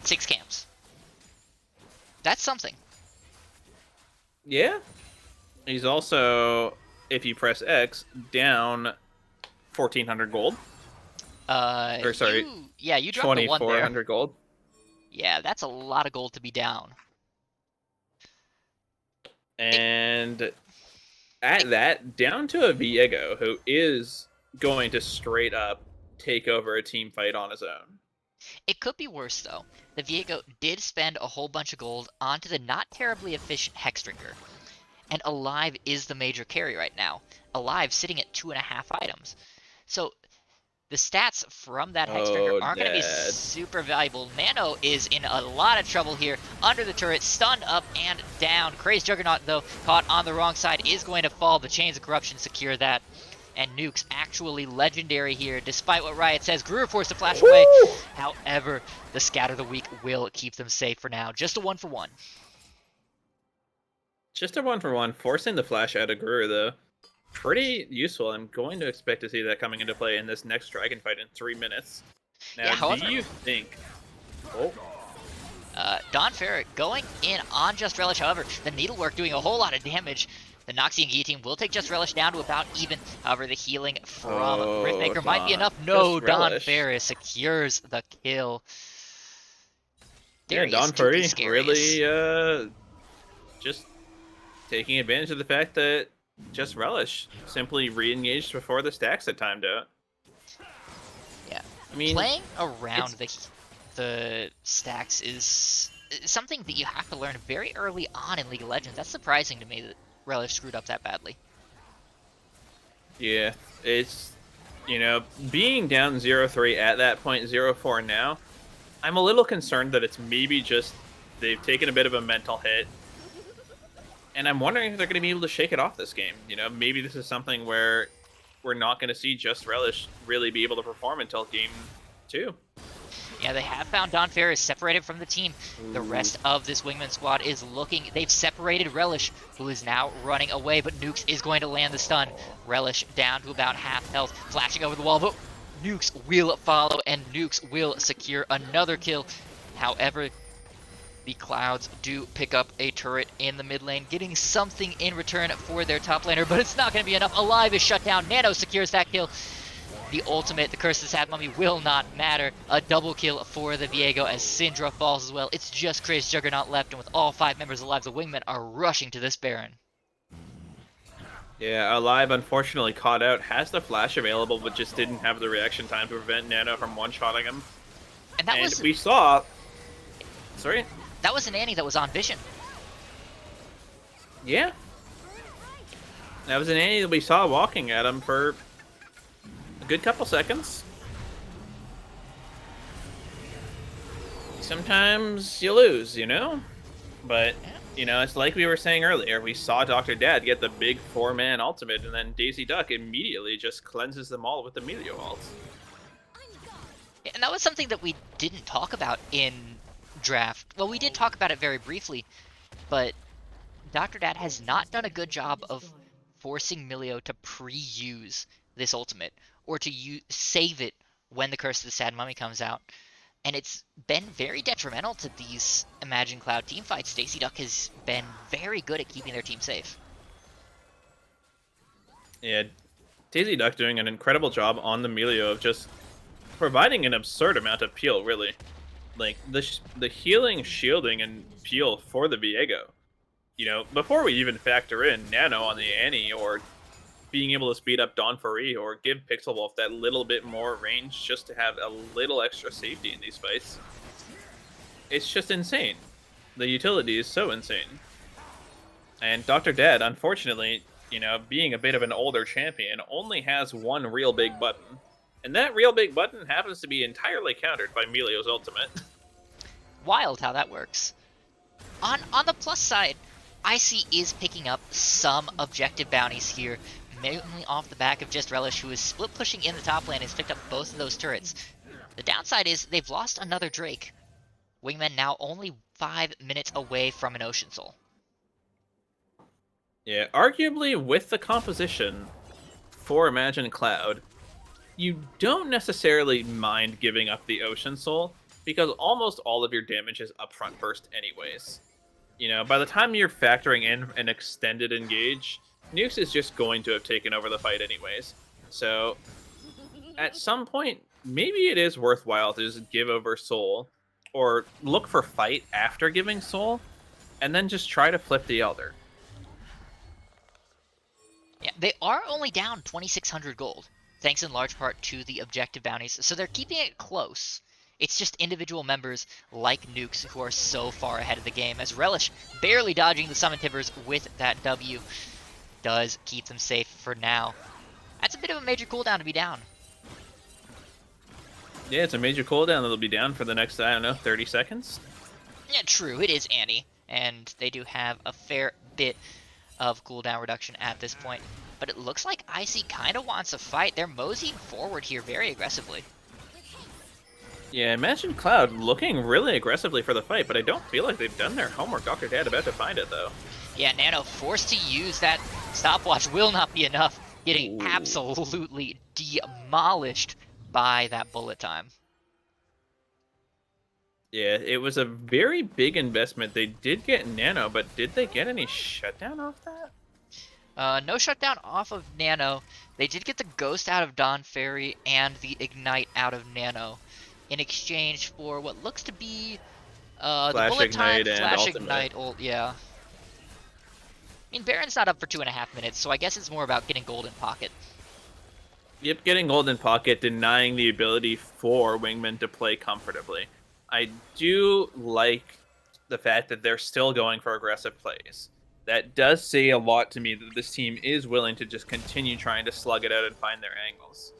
6 camps. That's something. Yeah. He's also, if you press X, down 1,400 gold. Or sorry, you dropped the one there. 2,400 gold. Yeah, that's a lot of gold to be down. And at that, down to a Viego, who is going to straight up take over a team fight on his own. It could be worse, though. The Viego did spend a whole bunch of gold onto the not terribly efficient Hexdrinker. And Alive is the major carry right now. Alive sitting at 2.5 items. So the stats from that Hexdrinker aren't going to be super valuable. Nano is in a lot of trouble here. Under the turret, stunned up and down. Crazed Juggernaut, though, caught on the wrong side, is going to fall. The Chains of Corruption secure that. And Nuke's actually legendary here, despite what Riot says. Greer forced to flash away. However, the Scatter the Weak will keep them safe for now. Just a 1-for-1. Just a 1-for-1, forcing the flash out of Greer, though. Pretty useful. I'm going to expect to see that coming into play in this next Dragon fight in 3 minutes. Now, Yeah, however, do you think... Oh, Don Farrah going in on Just Relish. However, the Needlework doing a whole lot of damage. The Noxian Guillotine will take Just Relish down to about even. However, the healing from Riftmaker might be enough. No, Just Don Relish. Farrah secures the kill. yeah, Darius Don to be Furry scariest. really just taking advantage of the fact that Just Relish simply re-engaged before the stacks had timed out. Yeah. I mean, Playing around the stacks is something that you have to learn very early on in League of Legends. That's surprising to me that Relish screwed up that badly. yeah, it's, you know, being down 0-3 at that point, 0-4 now, I'm a little concerned that it's maybe just they've taken a bit of a mental hit. And I'm wondering if they're going to be able to shake it off this game. You know, maybe this is something where we're not going to see Just Relish really be able to perform until game 2. Yeah, they have found Don Farrah separated from the team. The rest of this Wingman squad is looking. They've separated Relish, who is now running away, but Nukes is going to land the stun. Relish down to about half health, flashing over the wall, but Nukes will follow, and Nukes will secure another kill. However, the Clouds do pick up a turret in the mid lane, getting something in return for their top laner, but it's not going to be enough. Alive is shut down. Nano secures that kill. The ultimate, the Curse of the Sad Mummy, will not matter. A double kill for the Viego as Syndra falls as well. It's just Crazed Juggernaut left, and with all 5 members alive, the Wingmen are rushing to this Baron. Yeah, Alive unfortunately caught out, has the flash available, but just didn't have the reaction time to prevent Nano from one-shotting him. And that was we saw... Sorry? that was an Annie that was on Vision. Yeah. That was an Annie that we saw walking at him for a good couple seconds. Sometimes you lose, you know? But, you know, it's like we were saying earlier. We saw Dr. Dad get the big 4-man ultimate, and then Daisy Duck immediately just cleanses them all with the Melio ult. And that was something that we didn't talk about in draft. Well, we did talk about it very briefly, but Dr. Dad has not done a good job of forcing Milio to pre-use this ultimate, or to save it when the Curse of the Sad Mummy comes out. And it's been very detrimental to these Imagine Cloud teamfights. Daisy Duck has been very good at keeping their team safe. Yeah, Daisy Duck doing an incredible job on the Melio of just providing an absurd amount of peel, really. Like, the healing, shielding, and peel for the Viego. You know, before we even factor in Nano on the Annie, or being able to speed up Dawn Fury, or give Pixel Wolf that little bit more range just to have a little extra safety in these fights. It's just insane. The utility is so insane. And Dr. Dad, unfortunately, you know, being a bit of an older champion, only has one real big button. And that real big button happens to be entirely countered by Melio's ultimate. Wild how that works. On the plus side, Icy is picking up some objective bounties here, mainly off the back of Just Relish, who is split pushing in the top lane and has picked up both of those turrets. The downside is they've lost another Drake. Wingmen now only 5 minutes away from an Ocean Soul. Yeah, arguably with the composition for Imagine Cloud, you don't necessarily mind giving up the Ocean Soul, because almost all of your damage is upfront burst anyways. You know, by the time you're factoring in an extended engage, Nukes is just going to have taken over the fight anyways. So, at some point, maybe it is worthwhile to just give over Soul, or look for fight after giving Soul, and then just try to flip the Elder. Yeah, they are only down 2,600 gold, thanks in large part to the objective bounties, so they're keeping it close. It's just individual members like Nukes who are so far ahead of the game, as Relish barely dodging the Summon Tibbers with that W does keep them safe for now. That's a bit of a major cooldown to be down. Yeah, it's a major cooldown that'll be down for the next, I don't know, 30 seconds? Yeah, true, it is Annie, and they do have a fair bit of cooldown reduction at this point. But it looks like Icy kind of wants a fight. They're moseying forward here very aggressively. Yeah, Imagine Cloud looking really aggressively for the fight, but I don't feel like they've done their homework. Dr. Dad about to find it, though. Yeah, Nano forced to use that stopwatch will not be enough. Getting Ooh. absolutely demolished by that bullet time. Yeah, it was a very big investment. They did get Nano, but did they get any shutdown off that? No shutdown off of Nano. They did get the Ghost out of Dawn Fairy and the Ignite out of Nano in exchange for what looks to be the Flash bullet time, Ignite and Flash ultimate. Ignite ult, yeah. I mean, Baron's not up for 2.5 minutes, so I guess it's more about getting gold in pocket. Yep, getting Golden Pocket, denying the ability for Wingmen to play comfortably. I do like the fact that they're still going for aggressive plays. That does say a lot to me that this team is willing to just continue trying to slug it out and find their angles.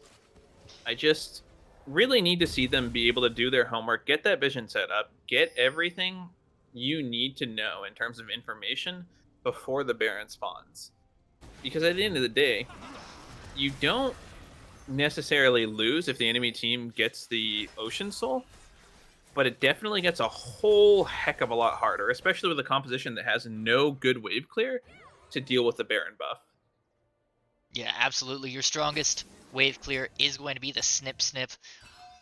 I just really need to see them be able to do their homework, get that vision set up, get everything you need to know in terms of information before the Baron spawns. Because at the end of the day, you don't necessarily lose if the enemy team gets the Ocean Soul, but it definitely gets a whole heck of a lot harder, especially with a composition that has no good wave clear to deal with the Baron buff. Yeah, absolutely. Your strongest wave clear is going to be the Snip Snip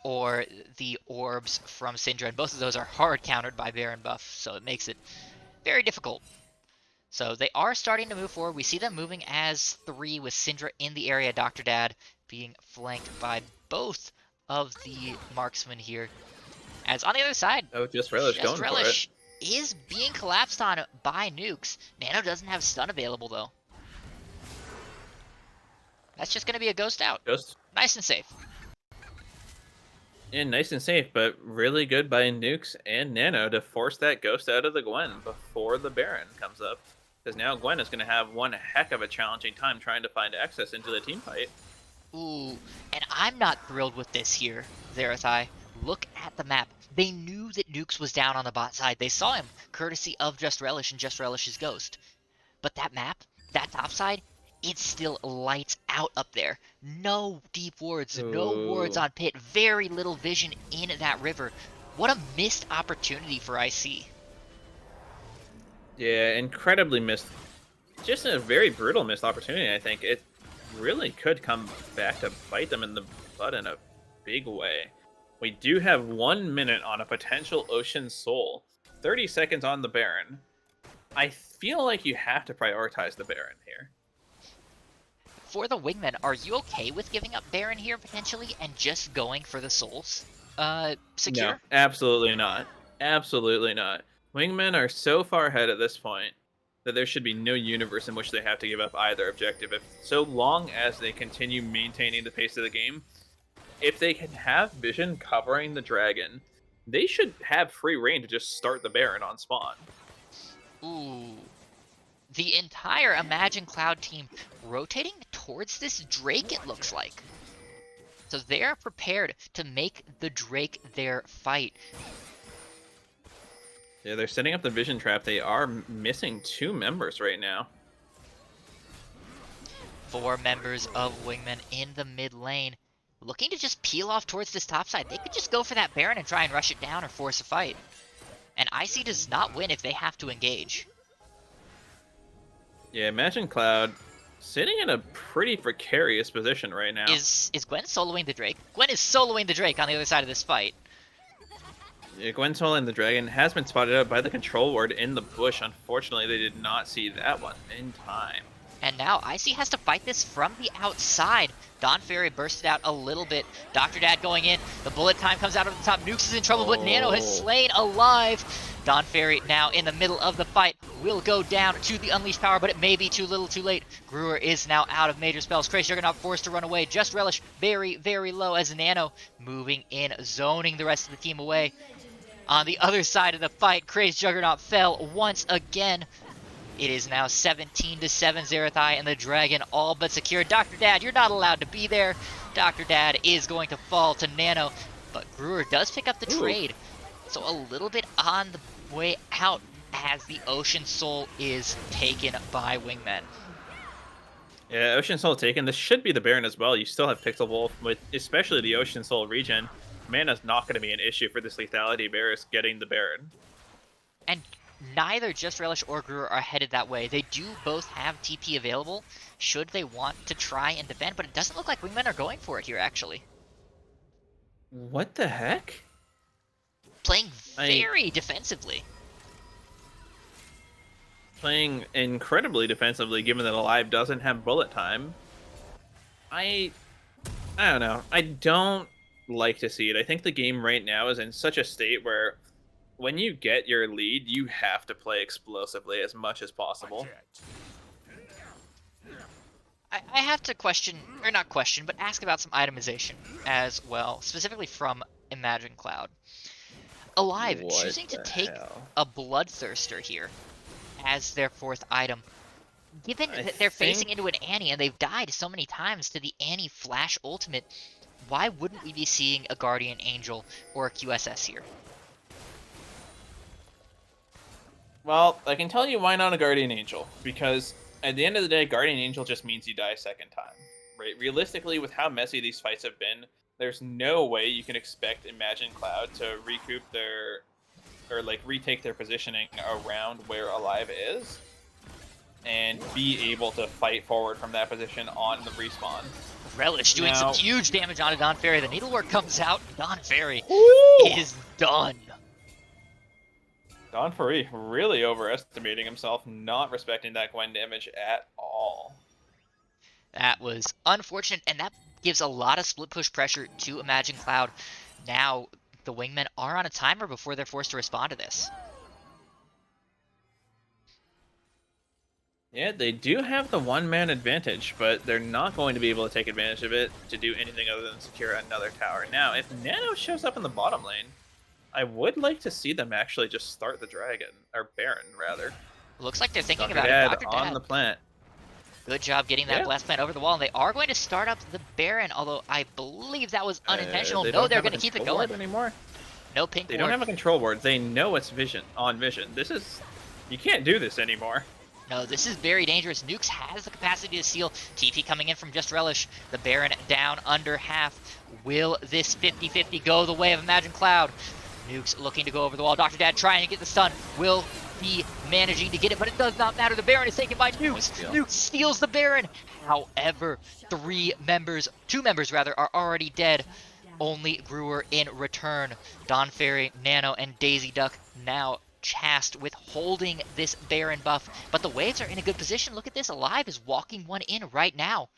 or the Orbs from Syndra, and both of those are hard countered by Baron buff, so it makes it very difficult. So they are starting to move forward. We see them moving as 3 with Syndra in the area, Dr. Dad being flanked by both of the marksmen here. As on the other side, Oh, Just Relish going for it. is being collapsed on by Nukes. Nano doesn't have stun available, though. That's just going to be a ghost out. Just Nice and safe. and nice and safe, but really good by Nukes and Nano to force that ghost out of the Gwen before the Baron comes up. Because now Gwen is going to have one heck of a challenging time trying to find access into the team fight. Ooh, and I'm not thrilled with this here, Zerathai. Look at the map. They knew that Nukes was down on the bot side. They saw him, courtesy of Just Relish and Just Relish's Ghost. But that map, that top side, it still lights out up there. No deep wards, no wards on pit, very little vision in that river. What a missed opportunity for IC. Yeah, incredibly missed. Just a very brutal missed opportunity, I think. It really could come back to bite them in the butt in a big way. We do have 1 minute on a potential Ocean Soul. 30 seconds on the Baron. I feel like you have to prioritize the Baron here. For the Wingmen, are you okay with giving up Baron here potentially and just going for the souls? Secure? No, absolutely not. Absolutely not. Wingmen are so far ahead at this point that there should be no universe in which they have to give up either objective. If so long as they continue maintaining the pace of the game, if they can have vision covering the dragon, they should have free reign to just start the Baron on spawn. Ooh. the entire Imagine Cloud team rotating towards this Drake, it looks like. So they are prepared to make the Drake their fight. Yeah, they're setting up the vision trap. They are missing 2 members right now. 4 members of Wingmen in the mid lane, looking to just peel off towards this top side. They could just go for that Baron and try and rush it down or force a fight. And IC does not win if they have to engage. Yeah, Imagine Cloud sitting in a pretty precarious position right now. Is Gwen soloing the Drake? Gwen is soloing the Drake on the other side of this fight. Yeah, Gwen Soul the Dragon has been spotted out by the control ward in the bush. Unfortunately, they did not see that one in time. And now IC has to fight this from the outside. Don Fairy bursted out a little bit. Dr. Dad going in. The bullet time comes out of the top. Nukes is in trouble, but Nano has slain alive. Don Fairy now in the middle of the fight will go down to the unleashed power, but it may be too little too late. Brewer is now out of major spells. Crazy Juggernaut forced to run away. Just Relish very, very low as Nano moving in, zoning the rest of the team away. On the other side of the fight, Crazy Juggernaut fell once again. It is now 17-7 Zerathai and the Dragon all but secured. Dr. Dad, you're not allowed to be there. Dr. Dad is going to fall to Nano, but Brewer does pick up the trade. So a little bit on the way out as the Ocean Soul is taken by Wingmen. Yeah, Ocean Soul taken. This should be the Baron as well. You still have Pixel Wolf with especially the Ocean Soul regen. Mana's not going to be an issue for this lethality. Bears getting the Baron. And neither Just Relish or Brewer are headed that way. They do both have TP available should they want to try and defend, but it doesn't look like Wingmen are going for it here, actually. What the heck? Playing very defensively. Playing incredibly defensively, given that Alive doesn't have bullet time. I don't know. I don't like to see it. I think the game right now is in such a state where when you get your lead, you have to play explosively as much as possible. I have to question, or not question, but ask about some itemization as well, specifically from Imagine Cloud. Alive choosing to take a Bloodthirster here as their 4th item. Given that they're facing into an Annie and they've died so many times to the Annie Flash Ultimate, why wouldn't we be seeing a Guardian Angel or a QSS here? Well, I can tell you why not a Guardian Angel. Because at the end of the day, Guardian Angel just means you die a second time. Right? Realistically, with how messy these fights have been, there's no way you can expect Imagine Cloud to recoup their, or like retake their positioning around where Alive is, and be able to fight forward from that position on the respawn. Relish doing some huge damage onto Don Fairy. The Needlework comes out. Don Fairy is done. Don Fairy really overestimating himself, not respecting that Gwen damage at all. That was unfortunate, and that gives a lot of split push pressure to Imagine Cloud. Now, the Wingmen are on a timer before they're forced to respond to this. Yeah, they do have the one-man advantage, but they're not going to be able to take advantage of it to do anything other than secure another tower. Now, if Nano shows up in the bottom lane, I would like to see them actually just start the Dragon, or Baron, rather. Looks like they're thinking Dr. about Dad it. Dr. on Dad. the plant. Good job getting that blast plant over the wall, and they are going to start up the Baron, although I believe that was unintentional. No, they're going to keep it going. Anymore. No pink They ward. don't have a control ward. They know it's on vision. This is... You can't do this anymore. No, this is very dangerous. Nukes has the capacity to steal. TP coming in from Just Relish. The Baron down under half. Will this 50-50 go the way of Imagine Cloud? Nukes looking to go over the wall. Dr. Dad trying to get the stun. Will be managing to get it, but it does not matter. The Baron is taken by Nukes. Nukes steals the Baron. However, two members are already dead. Only Brewer in return. Don Fairy, Nano, and Daisy Duck now tasked with holding this Baron buff. But the waves are in a good position. Look at this. Alive is walking one in right now.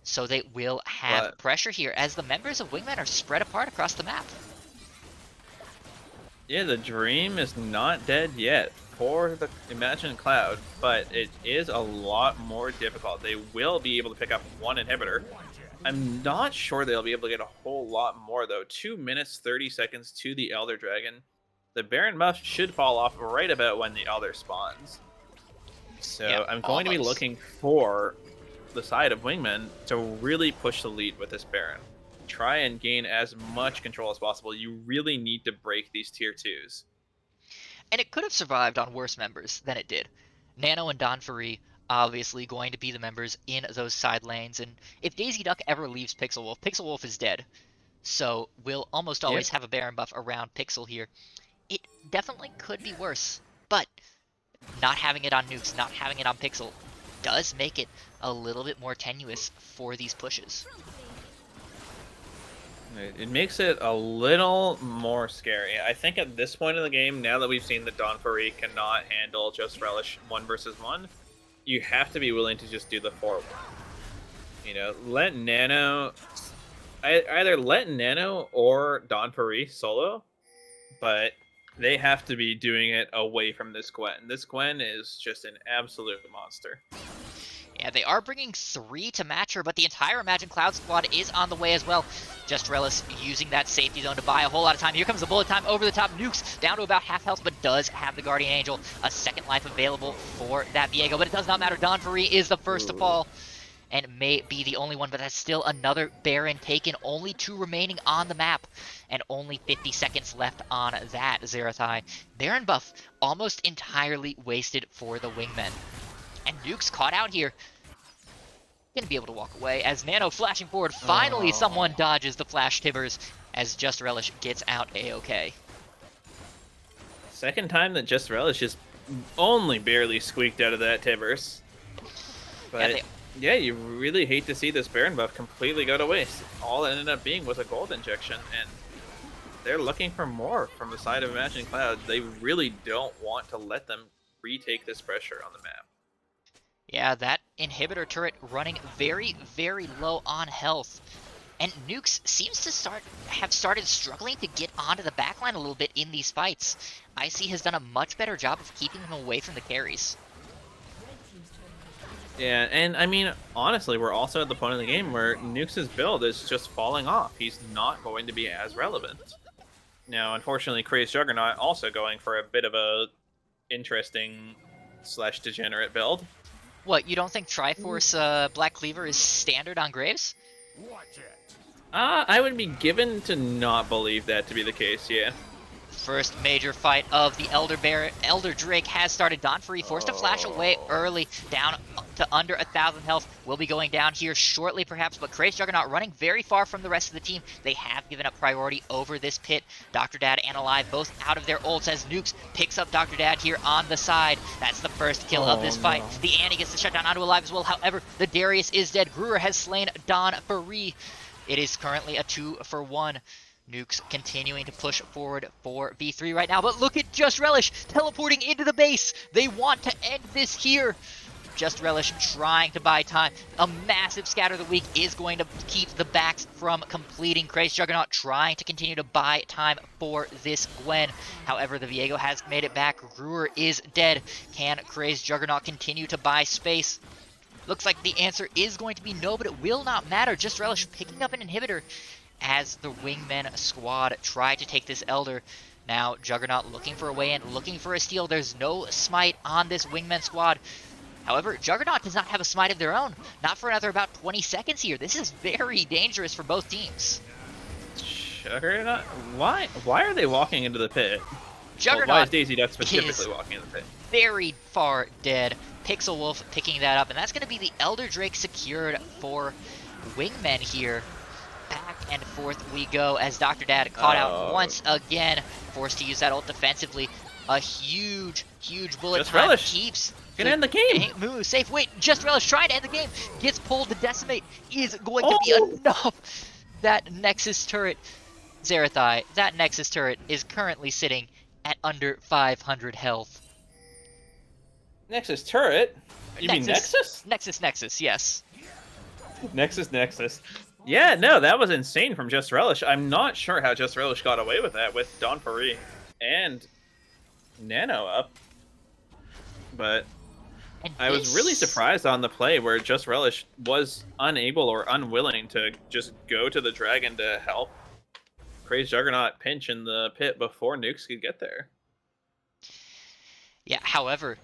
So they will have pressure here as the members of Wingmen are spread apart across the map. Yeah, the dream is not dead yet for the Imagine Cloud, but it is a lot more difficult. They will be able to pick up one inhibitor. I'm not sure they'll be able to get a whole lot more, though. 2 minutes, 30 seconds to the Elder Dragon. The Baron buff should fall off right about when the Elder spawns. So Yeah, I'm going to be almost. looking for the side of Wingmen to really push the lead with this Baron. Try and gain as much control as possible. You really need to break these tier 2s. And it could have survived on worse members than it did. Nano and Don Fari obviously going to be the members in those side lanes, and if Daisy Duck ever leaves Pixel Wolf is dead. So we'll almost Yep. always have a Baron buff around Pixel here. It definitely could be worse, but not having it on Nukes, not having it on Pixel, does make it a little bit more tenuous for these pushes. It makes it a little more scary. I think at this point in the game, now that we've seen that Don Fari cannot handle Just Relish 1 versus 1, you have to be willing to just do the 4-1. You know, let Nano... Either let Nano or Don Fari solo, but they have to be doing it away from this Gwen. This Gwen is just an absolute monster. Yeah, they are bringing 3 to match her, but the entire Imagine Cloud squad is on the way as well. Just Relish using that safety zone to buy a whole lot of time. Here comes the bullet time over the top. Nukes down to about half health, but does have the Guardian Angel. A second life available for that Viego, but it does not matter. Don Fari is the first to fall, and may be the only one, but that's still another Baron taken. Only 2 remaining on the map, and only 50 seconds left on that Zerathai. Baron buff almost entirely wasted for the Wingmen. And Nukes caught out here. Gonna be able to walk away as Nano flashing forward. Finally, someone dodges the flash Tibbers as Just Relish gets out A-OK. Second time that Just Relish just only barely squeaked out of that Tibbers. But yeah, you really hate to see this Baron buff completely go to waste. All it ended up being was a gold injection, and they're looking for more from the side of Imagine Cloud. They really don't want to let them retake this pressure on the map. Yeah, that inhibitor turret running very, very low on health. And Nukes seems to have started struggling to get onto the backline a little bit in these fights. IC has done a much better job of keeping him away from the carries. Yeah, and I mean, honestly, we're also at the point in the game where Nukes' build is just falling off. He's not going to be as relevant. Now, unfortunately, Crazed Juggernaut also going for a bit of a interesting / degenerate build. What, you don't think Triforce Black Cleaver is standard on Graves? I would be given to not believe that to be the case, yeah. First major fight of the Elder Drake has started. Don Fari forced to flash away early, down to under 1,000 health. Will be going down here shortly, perhaps, but Crazed Juggernaut running very far from the rest of the team. They have given up priority over this pit. Dr. Dad and Alive both out of their ults as Nukes picks up Dr. Dad here on the side. That's the first kill of this fight. No. The Annie gets the shutdown onto Alive as well. However, the Darius is dead. Gruer has slain Don Fari. It is currently a 2-for-1. Nukes continuing to push forward for V3 right now, but look at Just Relish teleporting into the base. They want to end this here. Just Relish trying to buy time. A massive scatter of the week is going to keep the backs from completing. Crazed Juggernaut trying to continue to buy time for this Gwen. However, the Viego has made it back. Gruer is dead. Can Crazed Juggernaut continue to buy space? Looks like the answer is going to be no, but it will not matter. Just Relish picking up an inhibitor as the Wingmen squad try to take this Elder. Now, Juggernaut looking for a way in, looking for a steal. There's no smite on this Wingmen squad. However, Juggernaut does not have a smite of their own. Not for another about 20 seconds here. This is very dangerous for both teams. Juggernaut? Why are they walking into the pit? Juggernaut why is Daisy Duck specifically walking into the pit? Very far dead. Pixel Wolf picking that up, and that's going to be the Elder Drake secured for Wingmen here. Back and forth we go as Dr. Dad caught out once again, forced to use that ult defensively. A huge bullet Just time Relish. keeps Gonna end the game. Move safe. Wait, Just Relish trying to end the game. Gets pulled to decimate. Is going to be enough. That Nexus turret, Zerathai, that Nexus turret is currently sitting at under 500 health. Nexus turret? You mean Nexus? Nexus, yes. Nexus. Yeah, no, that was insane from Just Relish. I'm not sure how Just Relish got away with that with Don Fari and Nano up. But I was really surprised on the play where Just Relish was unable or unwilling to just go to the dragon to help Crazed Juggernaut pinch in the pit before Nukes could get there. Yeah, however,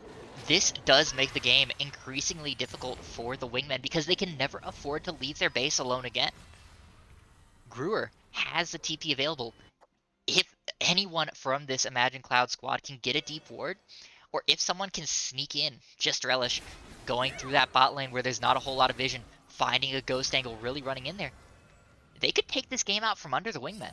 this does make the game increasingly difficult for the Wingmen because they can never afford to leave their base alone again. Brewer has the TP available. If anyone from this Imagine Cloud squad can get a deep ward, or if someone can sneak in, just Relish, going through that bot lane where there's not a whole lot of vision, finding a ghost angle, really running in there, they could take this game out from under the Wingmen.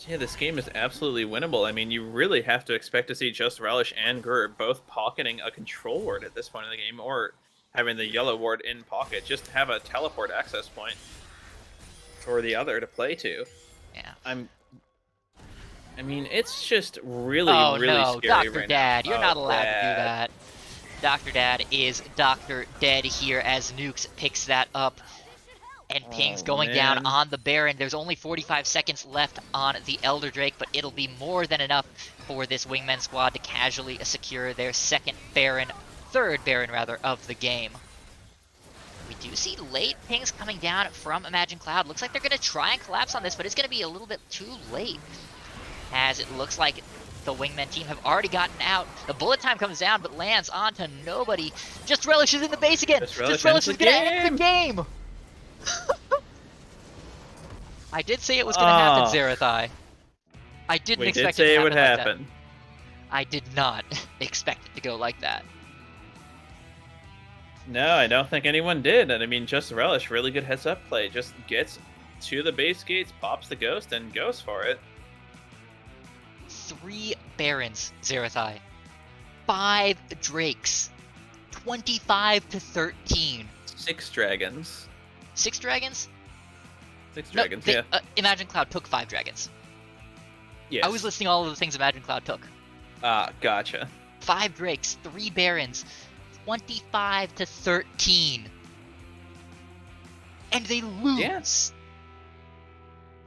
Yeah, this game is absolutely winnable. I mean, you really have to expect to see Just Relish and Gur both pocketing a control ward at this point in the game, or having the yellow ward in pocket, just to have a teleport access point for the other to play to. Yeah. I mean, it's just really, Oh really no, scary Dr. right Dad, now. you're Oh, not allowed to do Dad. that. Dr. Dad is Dr. Dead here as Nukes picks that up. And pings Oh, going down man. on the Baron. There's only 45 seconds left on the Elder Drake, but it'll be more than enough for this Wingmen squad to casually secure their third Baron rather, of the game. We do see late pings coming down from Imagine Cloud. Looks like they're going to try and collapse on this, but it's going to be a little bit too late, as it looks like the Wingmen team have already gotten out. The bullet time comes down, but lands onto nobody. Just Relish is in the base again. Just Relish is going to end the game. I did say it was going to happen, Zerathai. I didn't expect it to happen. Would happen. I did not expect it to go like that. No, I don't think anyone did. And I mean, Just Relish, really good heads up play. Just gets to the base gates, pops the ghost, and goes for it. 3 Barons, Zerathai. 5 Drakes. 25 to 13. 6 dragons. 6 dragons? 6 dragons, no, yeah. Imagine Cloud took 5 dragons. Yes. I was listing all of the things Imagine Cloud took. Ah, gotcha. 5 Drakes, 3 Barons, 25 to 13. And they lose. Yes.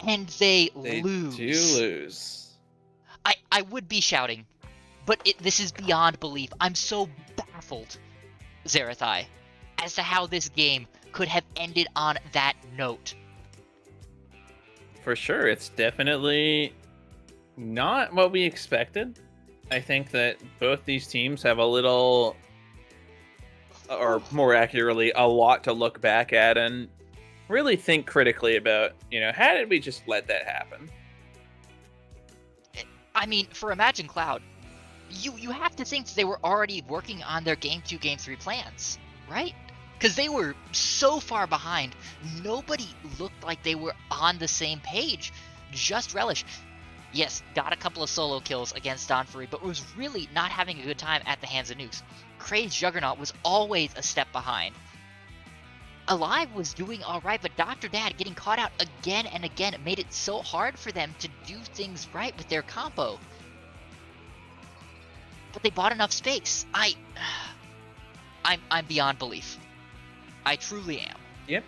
And they They lose. do lose. I would be shouting, but this is beyond belief. I'm so baffled, Zerathai, as to how this game could have ended on that note. For sure, it's definitely not what we expected. I think that both these teams have a little, or more accurately, a lot to look back at and really think critically about, how did we just let that happen? I mean, for Imagine Cloud, you have to think they were already working on their Game 2, Game 3 plans, right? Because they were so far behind, nobody looked like they were on the same page. Just Relish, yes, got a couple of solo kills against Donfury, but was really not having a good time at the hands of Nukes. Kraid's Juggernaut was always a step behind. Alive was doing alright, but Dr. Dad getting caught out again and again made it so hard for them to do things right with their combo. But they bought enough space. I'm beyond belief. I truly am. Yep.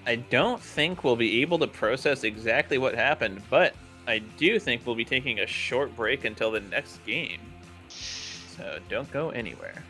I don't think we'll be able to process exactly what happened, but I do think we'll be taking a short break until the next game. So don't go anywhere.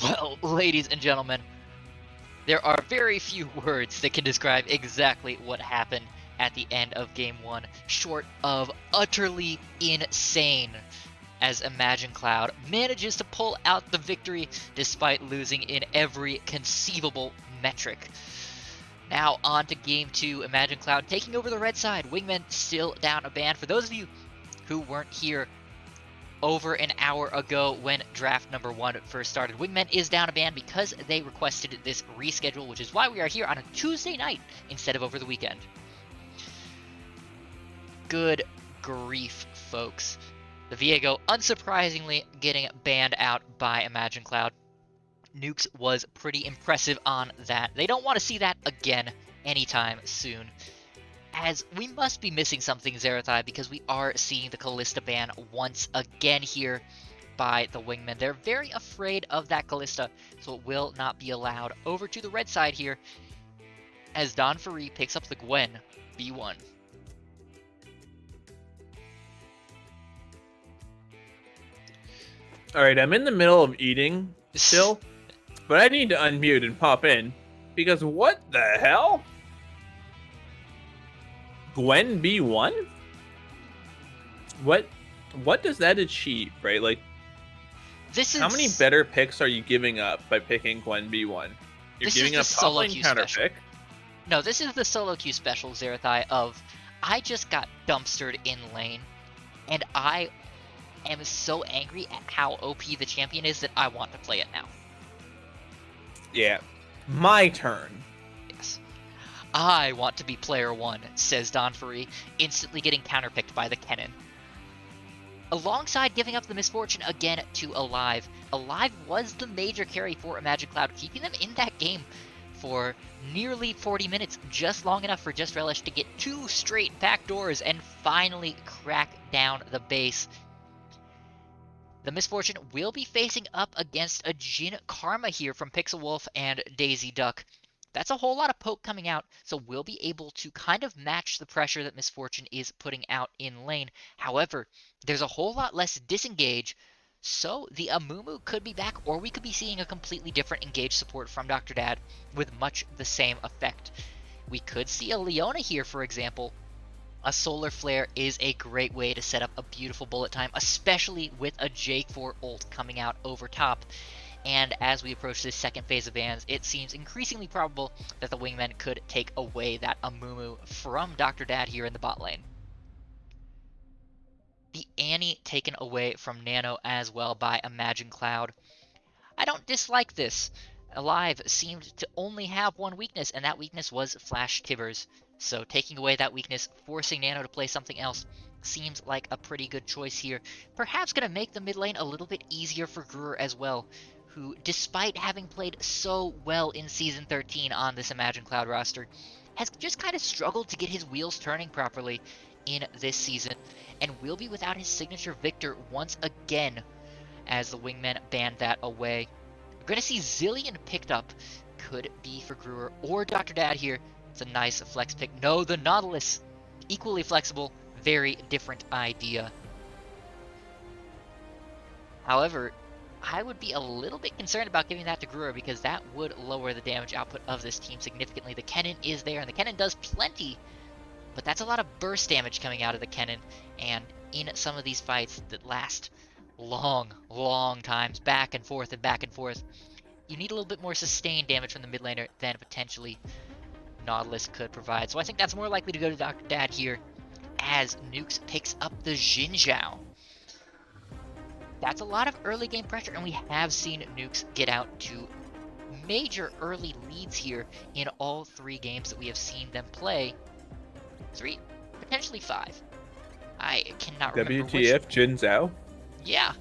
Well, ladies and gentlemen, there are very few words that can describe exactly what happened at the end of Game 1, short of utterly insane, as Imagine Cloud manages to pull out the victory despite losing in every conceivable metric. Now on to Game 2, Imagine Cloud taking over the red side, Wingmen still down a band. For those of you who weren't here over an hour ago when draft number 1 first started, Wingmen is down a band because they requested this reschedule, which is why we are here on a Tuesday night instead of over the weekend. Good grief, folks. The Viego, unsurprisingly, getting banned out by Imagine Cloud. Nukes was pretty impressive on that. They don't want to see that again anytime soon, as we must be missing something, Zerathai, because we are seeing the Callista ban once again here by the Wingmen. They're very afraid of that Callista, so it will not be allowed. Over to the red side here, as Don Faree picks up the Gwen B1. Alright, I'm in the middle of eating still, but I need to unmute and pop in, because what the hell? Gwen B1? What does that achieve, right? Like, This is how many better picks are you giving up by picking Gwen B1? You're This giving is up the top solo lane queue counter special. pick. No, this is the solo queue special, Zerathai, of I just got dumpstered in lane, and I am so angry at how OP the champion is that I want to play it now. Yeah. My turn. Yes. I want to be player 1, says Don Faree, instantly getting counterpicked by the Kennen. Alongside giving up the misfortune again to Alive. Alive was the major carry for Imagine Cloud, keeping them in that game for nearly 40 minutes, just long enough for Just Relish to get 2 straight backdoors and finally crack down the base. The Misfortune will be facing up against a Jin Karma here from Pixel Wolf and Daisy Duck. That's a whole lot of poke coming out, so we'll be able to kind of match the pressure that Misfortune is putting out in lane. However, there's a whole lot less disengage, so the Amumu could be back, or we could be seeing a completely different engage support from Dr. Dad with much the same effect. We could see a Leona here, for example. A Solar Flare is a great way to set up a beautiful bullet time, especially with a J4 ult coming out over top. And as we approach this second phase of bans, it seems increasingly probable that the Wingmen could take away that Amumu from Dr. Dad here in the bot lane. The Annie taken away from Nano as well by Imagine Cloud. I don't dislike this. Alive seemed to only have one weakness, and that weakness was Flash Tibbers. So taking away that weakness, forcing Nano to play something else, seems like a pretty good choice here. Perhaps going to make the mid lane a little bit easier for Gruer as well, who, despite having played so well in Season 13 on this Imagine Cloud roster, has just kind of struggled to get his wheels turning properly in this season, and will be without his signature Victor once again as the Wingmen banned that away. We're going to see Zillion picked up. Could be for Gruer or Dr. Dad here. It's a nice flex pick. No, the Nautilus. Equally flexible. Very different idea. However, I would be a little bit concerned about giving that to Gruer, because that would lower the damage output of this team significantly. The Kennen is there, and the Kennen does plenty, but that's a lot of burst damage coming out of the Kennen, and in some of these fights that last long times, back and forth, you need a little bit more sustained damage from the mid laner than potentially Nautilus could provide. So I think that's more likely to go to Dr. Dad here, as Nukes picks up the Xin Zhao. That's a lot of early game pressure, and we have seen Nukes get out to major early leads here in all 3 games that we have seen them play. 3, potentially 5. I cannot remember WTF Jin Zhao? Yeah.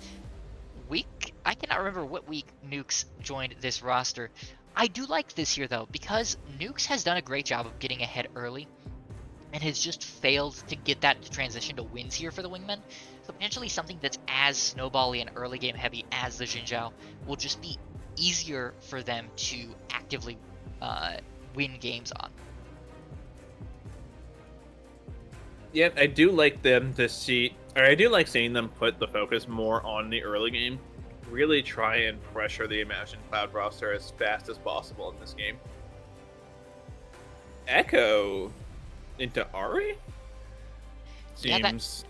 I cannot remember what week Nukes joined this roster. I do like this here, though, because Nukes has done a great job of getting ahead early, and has just failed to get that to transition to wins here for the Wingmen. So potentially something that's as snowbally and early game heavy as the Xin Zhao will just be easier for them to actively win games on. Yeah, I do like them to see, or I do like seeing them put the focus more on the early game, really try and pressure the Imagine Cloud roster as fast as possible in this game. Echo into Ari Yeah, that seems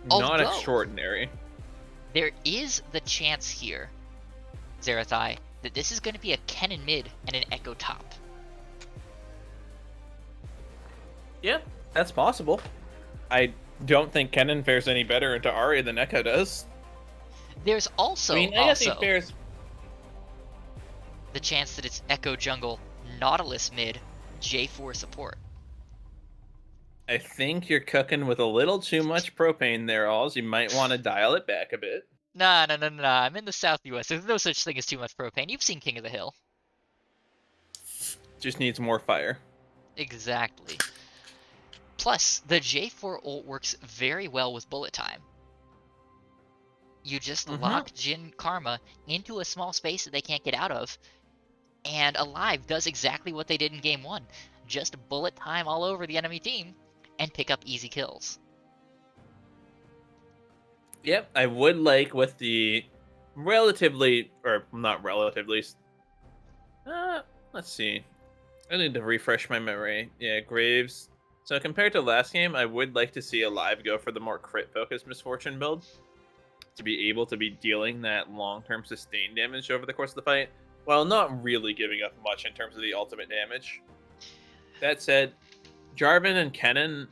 not although extraordinary. there is the chance here, Zerathai, that this is going to be a Kennen mid and an Echo top. Yeah, that's possible. I don't think Kennen fares any better into Ari than Echo does. There's also I guess he fares. the chance that it's Echo jungle, Nautilus mid, J4 support. I think you're cooking with a little too much propane there, Aulz. You might want to dial it back a bit. Nah. I'm in the South US. There's no such thing as too much propane. You've seen King of the Hill. Just needs more fire. Exactly. Plus, the J4 ult works very well with bullet time. You just lock Jin Karma into a small space that they can't get out of, and Alive does exactly what they did in Game 1. Just bullet time all over the enemy team, and pick up easy kills. Yep, I would like with the relatively, or not relatively, let's see. I need to refresh my memory. Yeah, Graves. So compared to last game, I would like to see Alive go for the more crit-focused Misfortune build to be able to be dealing that long-term sustained damage over the course of the fight, while not really giving up much in terms of the ultimate damage. That said, Jarvan and Kennen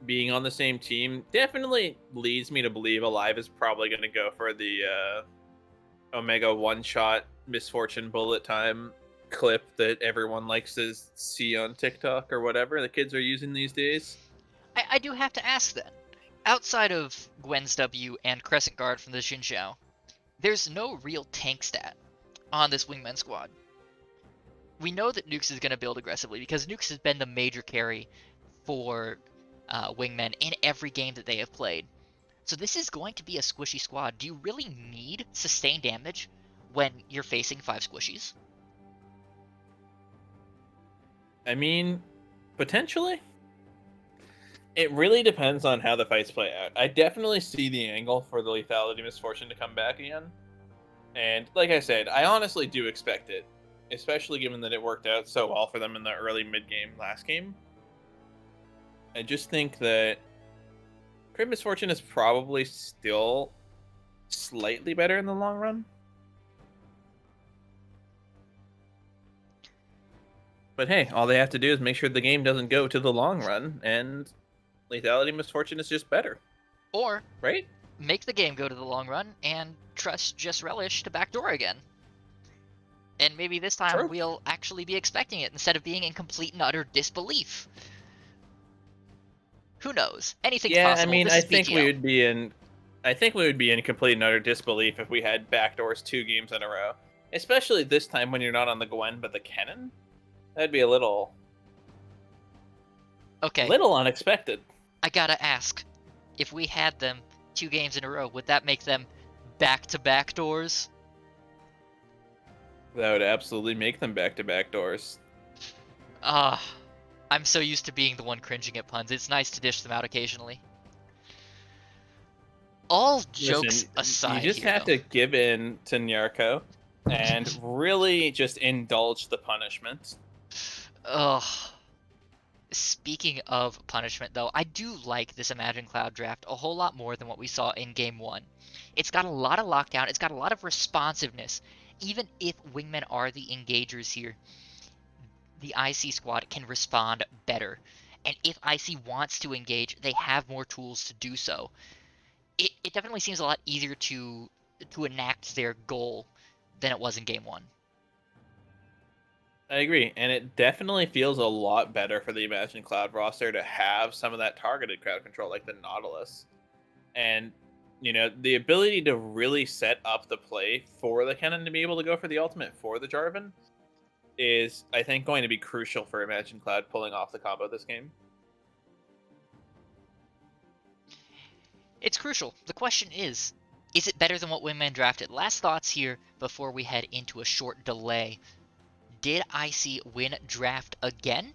being on the same team definitely leads me to believe Alive is probably going to go for the Omega one-shot Misfortune bullet time clip that everyone likes to see on TikTok or whatever the kids are using these days. I do have to ask then, outside of Gwen's W and Crescent Guard from the Xinjiao, there's no real tank stat on this Wingmen squad. We know that Nukes is going to build aggressively because Nukes has been the major carry for Wingmen in every game that they have played. So this is going to be a squishy squad. Do you really need sustained damage when you're facing 5 squishies? I mean, potentially. It really depends on how the fights play out. I definitely see the angle for the Lethality Misfortune to come back again. And like I said, I honestly do expect it, especially given that it worked out so well for them in the early mid-game last game. I just think that Crit Misfortune is probably still slightly better in the long run. But hey, all they have to do is make sure the game doesn't go to the long run, and Lethality Misfortune is just better. Or right? Make the game go to the long run and trust Just Relish to backdoor again. And maybe this time True. we'll actually be expecting it instead of being in complete and utter disbelief. Who knows? Anything's possible. I mean, This I is think BTL. we would be in. I think we would be in complete and utter disbelief if we had backdoors 2 games in a row, especially this time when you're not on the Gwen but the Kennen. That'd be a little unexpected. I gotta ask, if we had them 2 games in a row, would that make them back-to-back doors? That would absolutely make them back-to-back doors. I'm so used to being the one cringing at puns. It's nice to dish them out occasionally. All jokes aside, you just have to give in to Nyarko and really just indulge the punishment. Ugh. Speaking of punishment, though, I do like this Imagine Cloud draft a whole lot more than what we saw in Game 1. It's got a lot of lockdown, it's got a lot of responsiveness. Even if Wingmen are the engagers here, the IC squad can respond better. And if IC wants to engage, they have more tools to do so. It definitely seems a lot easier to enact their goal than it was in Game 1. I agree, and it definitely feels a lot better for the Imagine Cloud roster to have some of that targeted crowd control like the Nautilus. And, you know, the ability to really set up the play for the Kennen to be able to go for the ultimate for the Jarvan is, I think, going to be crucial for Imagine Cloud pulling off the combo this game. It's crucial. The question is it better than what Wingman drafted? Last thoughts here before we head into a short delay. Did IC win draft again?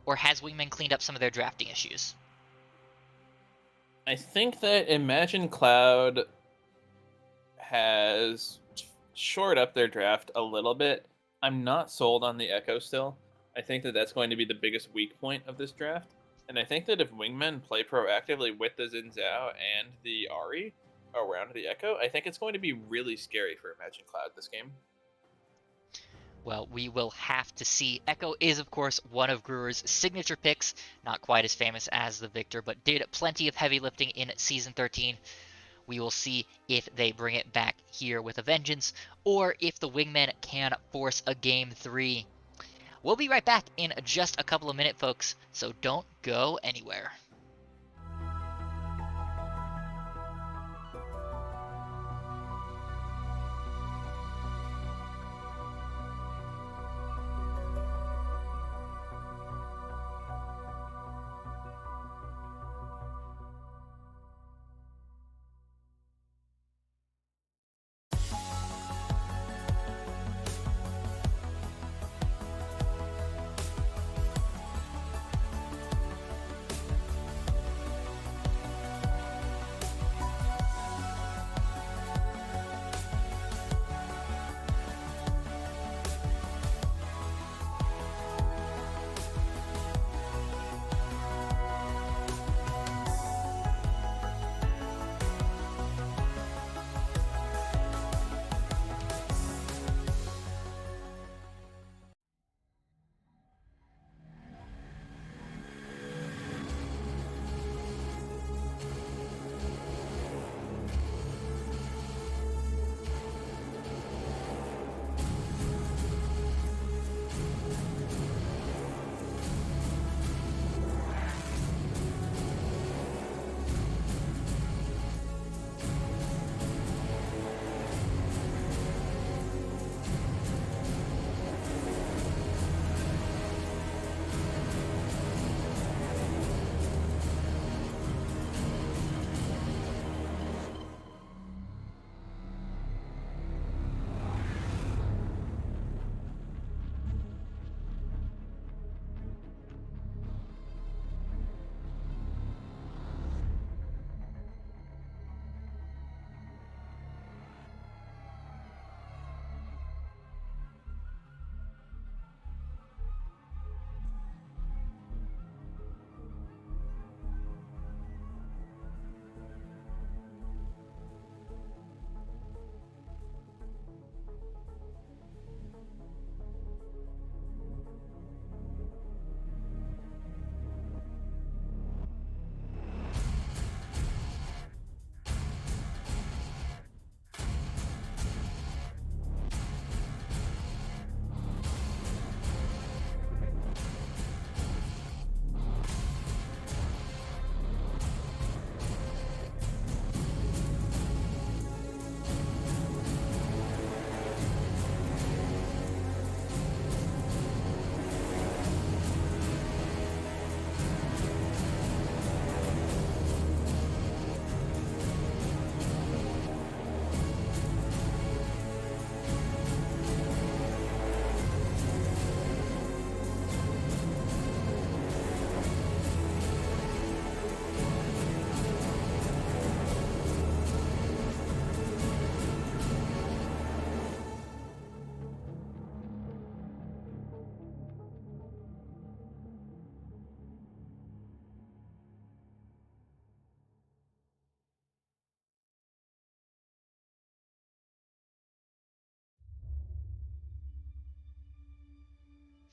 Or has Wingman cleaned up some of their drafting issues? I think that Imagine Cloud has shored up their draft a little bit. I'm not sold on the Echo still. I think that that's going to be the biggest weak point of this draft. And I think that if Wingmen play proactively with the Xin Zhao and the Ari around the Echo, I think it's going to be really scary for Imagine Cloud this game. Well, we will have to see. Echo is, of course, one of Brewer's signature picks. Not quite as famous as the Victor, but did plenty of heavy lifting in Season 13. We will see if they bring it back here with a vengeance, or if the Wingmen can force a Game 3. We'll be right back in just a couple of minutes, folks, so don't go anywhere.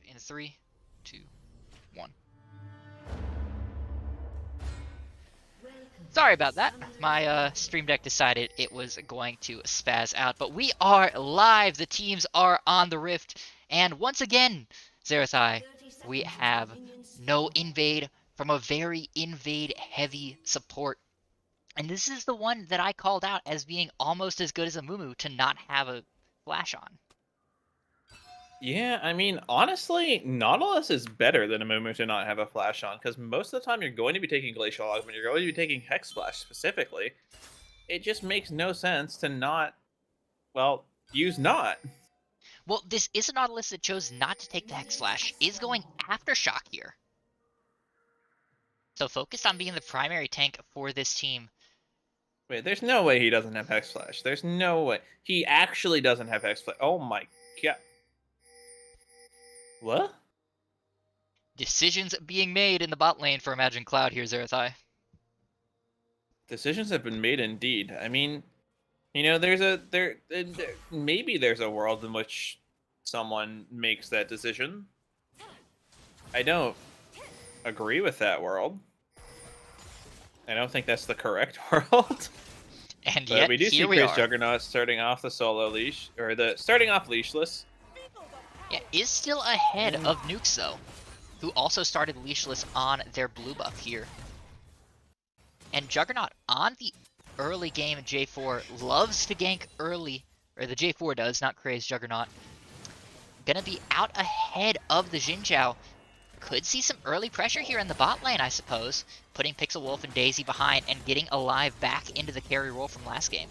In 3, 2, 1. Sorry about that. My Stream Deck decided it was going to spaz out, but we are live. The teams are on the Rift, and once again, Zerathai, we have no invade from a very invade-heavy support. And this is the one that I called out as being almost as good as a Mumu to not have a flash on. Yeah, I mean, honestly, Nautilus is better than a Mumu to not have a flash on, because most of the time you're going to be taking Glacial Augment, you're going to be taking Hex Splash specifically. It just makes no sense to not, well, use not. Well, this is a Nautilus that chose not to take the Hex Slash, is going Aftershock here. So focused on being the primary tank for this team. Wait, there's no way he doesn't have Hex Flash. There's no way. He actually doesn't have Hex Flash. Oh my god. What? Decisions being made in the bot lane for Imagine Cloud here, Zerathai. Decisions have been made indeed. I mean, you know, maybe there's a world in which someone makes that decision. I don't agree with that world. I don't think that's the correct world. And But yet, we do see here we Chris are. Juggernaut starting off the solo leash, or starting off leashless. Yeah, is still ahead of Nukes, though, who also started leashless on their blue buff here. And Juggernaut on the early game J4 loves to gank early, or the J4 does, not Crazed Juggernaut. Gonna be out ahead of the Xin Zhao. Could see some early pressure here in the bot lane, I suppose, putting Pixel Wolf and Daisy behind and getting Alive back into the carry role from last game.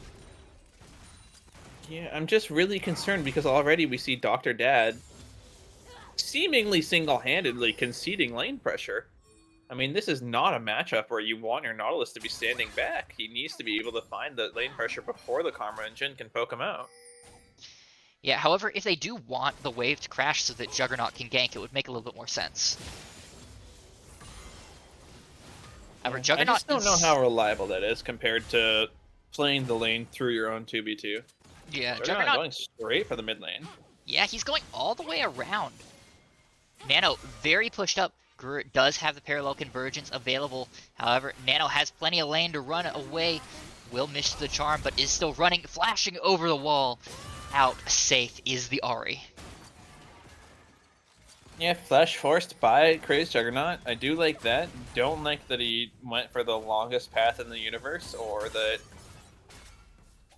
Yeah, I'm just really concerned because already we see Dr. Dad seemingly single-handedly conceding lane pressure. I mean, this is not a matchup where you want your Nautilus to be standing back. He needs to be able to find the lane pressure before the Karma Engine can poke him out. Yeah, however, if they do want the wave to crash so that Juggernaut can gank, it would make a little bit more sense. However, I Juggernaut just don't know how reliable that is compared to playing the lane through your own 2v2. Yeah, Juggernaut Juggernaut. going straight for the mid lane. Yeah, he's going all the way around. Nano very pushed up. Grur does have the parallel convergence available. However, Nano has plenty of lane to run away. Will miss the charm, but is still running, flashing over the wall. Out safe is the Ahri. Yeah, flash forced by Crazed Juggernaut. I do like that. Don't like that he went for the longest path in the universe, or that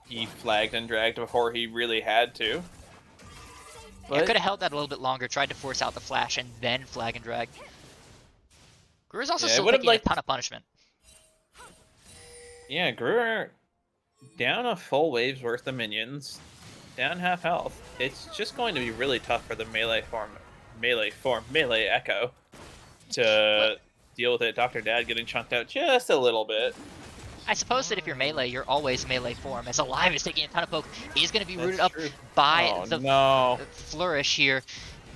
he flagged and dragged before he really had to. Yeah, could have held that a little bit longer, tried to force out the flash, and then flag and drag. Grur's also Yeah, I still would've taking a liked- ton of punishment. Yeah, Grur down a full wave's worth of minions, down half health. It's just going to be really tough for the melee Echo to deal with it. Dr. Dad getting chunked out just a little bit. I suppose that if you're melee, you're always melee form, as Alive is taking a ton of poke. He's going to be rooted up true. by Oh, the no. flourish here.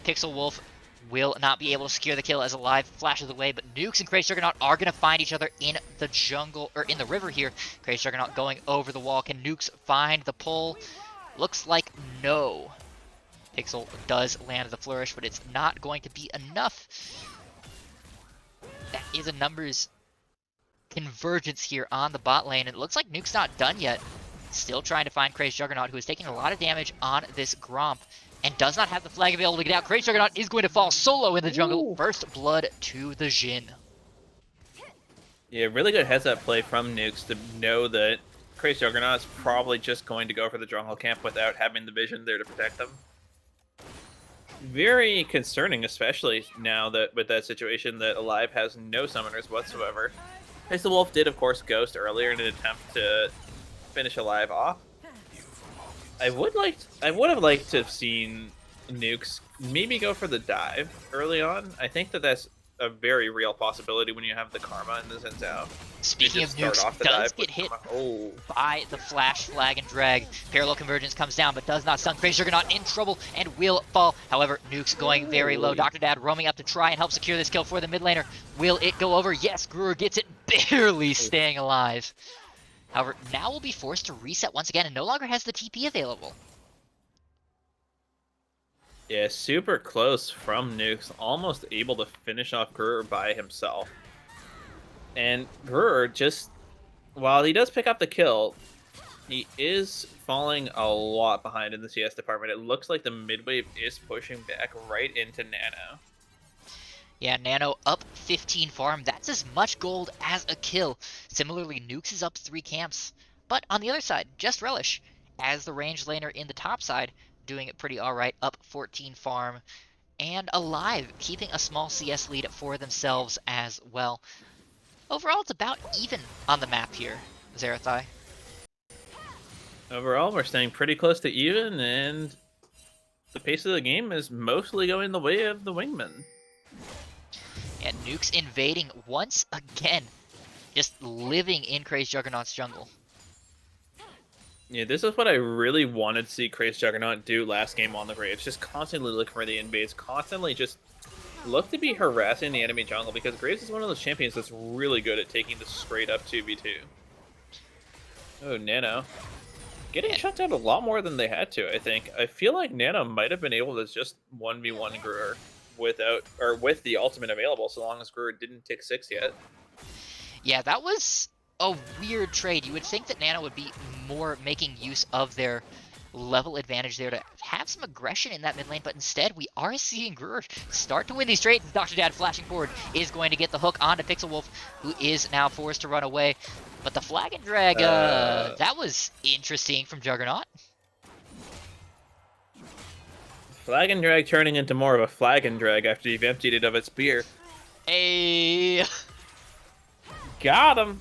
Pixel Wolf will not be able to secure the kill as Alive flashes away, but Nukes and Crazed Juggernaut are going to find each other in the jungle, or in the river here. Crazed Juggernaut going over the wall. Can Nukes find the pull? Looks like no. Pixel does land the flourish, but it's not going to be enough. That is a numbers convergence here on the bot lane, and it looks like Nuke's not done yet. Still trying to find Crazed Juggernaut, who is taking a lot of damage on this Gromp, and does not have the flag available to get out. Crazed Juggernaut is going to fall solo in the jungle. Ooh. First blood to the Jhin. Yeah, really good heads up play from Nukes to know that Crazed Juggernaut is probably just going to go for the jungle camp without having the vision there to protect them. Very concerning, especially now that with that situation that Alive has no summoners whatsoever. Pixel Wolf did, of course, ghost earlier in an attempt to finish Alive off. I would have liked to have seen Nukes maybe go for the dive early on. I think that that's a very real possibility when you have the Karma and the Xin Zhao. Speaking of Just start Nukes, off the does dive get with hit Karma. Oh. by the flash, flag, and drag. Parallel convergence comes down, but does not stun. Crazed Juggernaut in trouble and will fall. However, Nuke's going very low. Dr. Dad roaming up to try and help secure this kill for the mid laner. Will it go over? Yes, Grur gets it, barely staying alive. However, now will be forced to reset once again and no longer has the TP available. Yeah, super close from Nukes, almost able to finish off Grur by himself. And Grur just, while he does pick up the kill, he is falling a lot behind in the CS department. It looks like the mid wave is pushing back right into Nano. Yeah, Nano up 15 farm. That's as much gold as a kill. Similarly, Nukes is up 3 camps. But on the other side, Just Relish, as the range laner in the top side, doing it pretty alright, up 14 farm. And Alive, keeping a small CS lead for themselves as well. Overall, it's about even on the map here, Zerathai. Overall, we're staying pretty close to even, and the pace of the game is mostly going the way of the Wingmen. And Nukes invading once again, just living in Crazed Juggernaut's jungle. Yeah, this is what I really wanted to see Craze Juggernaut do last game on the Graves. Just constantly looking for the invades, constantly just look to be harassing the enemy jungle, because Graves is one of those champions that's really good at taking the straight up 2v2. Oh, Nano. Getting shut down a lot more than they had to, I think. I feel like Nano might have been able to just 1v1 Gruer without, or with the ultimate available, so long as Gruer didn't tick 6 yet. Yeah, that was a weird trade. You would think that Nano would be more making use of their level advantage there to have some aggression in that mid lane, but instead we are seeing Gruer start to win these trades. Dr. Dad flashing forward is going to get the hook onto Pixel Wolf, who is now forced to run away. But the Flag and Drag, that was interesting from Juggernaut. Flag and Drag turning into more of a Flag and Drag after you've emptied it of its beer. Hey, Got him!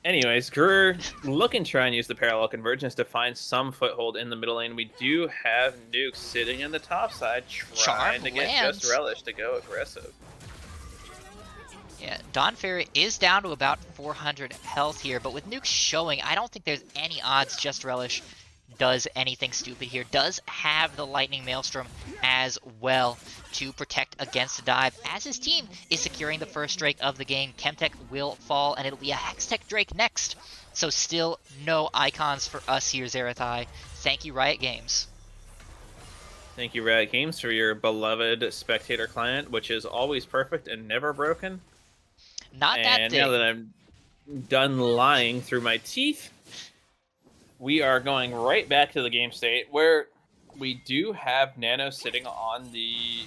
Anyways, Gruer looking to try and use the parallel convergence to find some foothold in the middle lane. We do have Nuke sitting in the top side trying to get Just Relish to go aggressive. Yeah, Don Fairy is down to about 400 health here, but with Nuke showing, I don't think there's any odds Just Relish does anything stupid here. Does have the Lightning Maelstrom as well to protect against a dive, as his team is securing the first Drake of the game. Chemtech will fall, and it'll be a Hextech Drake next. So still no icons for us here, Zerathai. Thank you, Riot Games. Thank you, Riot Games, for your beloved spectator client, which is always perfect and never broken. Not that And thing. now that I'm done lying through my teeth, we are going right back to the game state where we do have Nano sitting on the...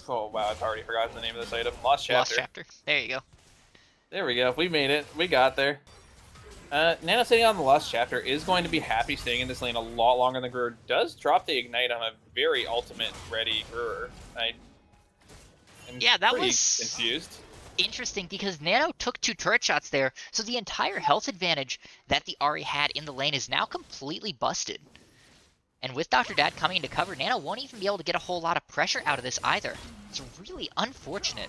Oh, wow, I've already forgotten the name of this item. Lost Chapter. Lost Chapter. There you go. There we go. We made it. We got there. Nano sitting on the Lost Chapter is going to be happy staying in this lane a lot longer than Gruer. Does drop the Ignite on a very ultimate ready Gruer. Yeah, that pretty was confused. Interesting because Nano took 2 turret shots there, so the entire health advantage that the Ahri had in the lane is now completely busted. And with Dr. Dad coming into cover, Nano won't even be able to get a whole lot of pressure out of this either. It's really unfortunate.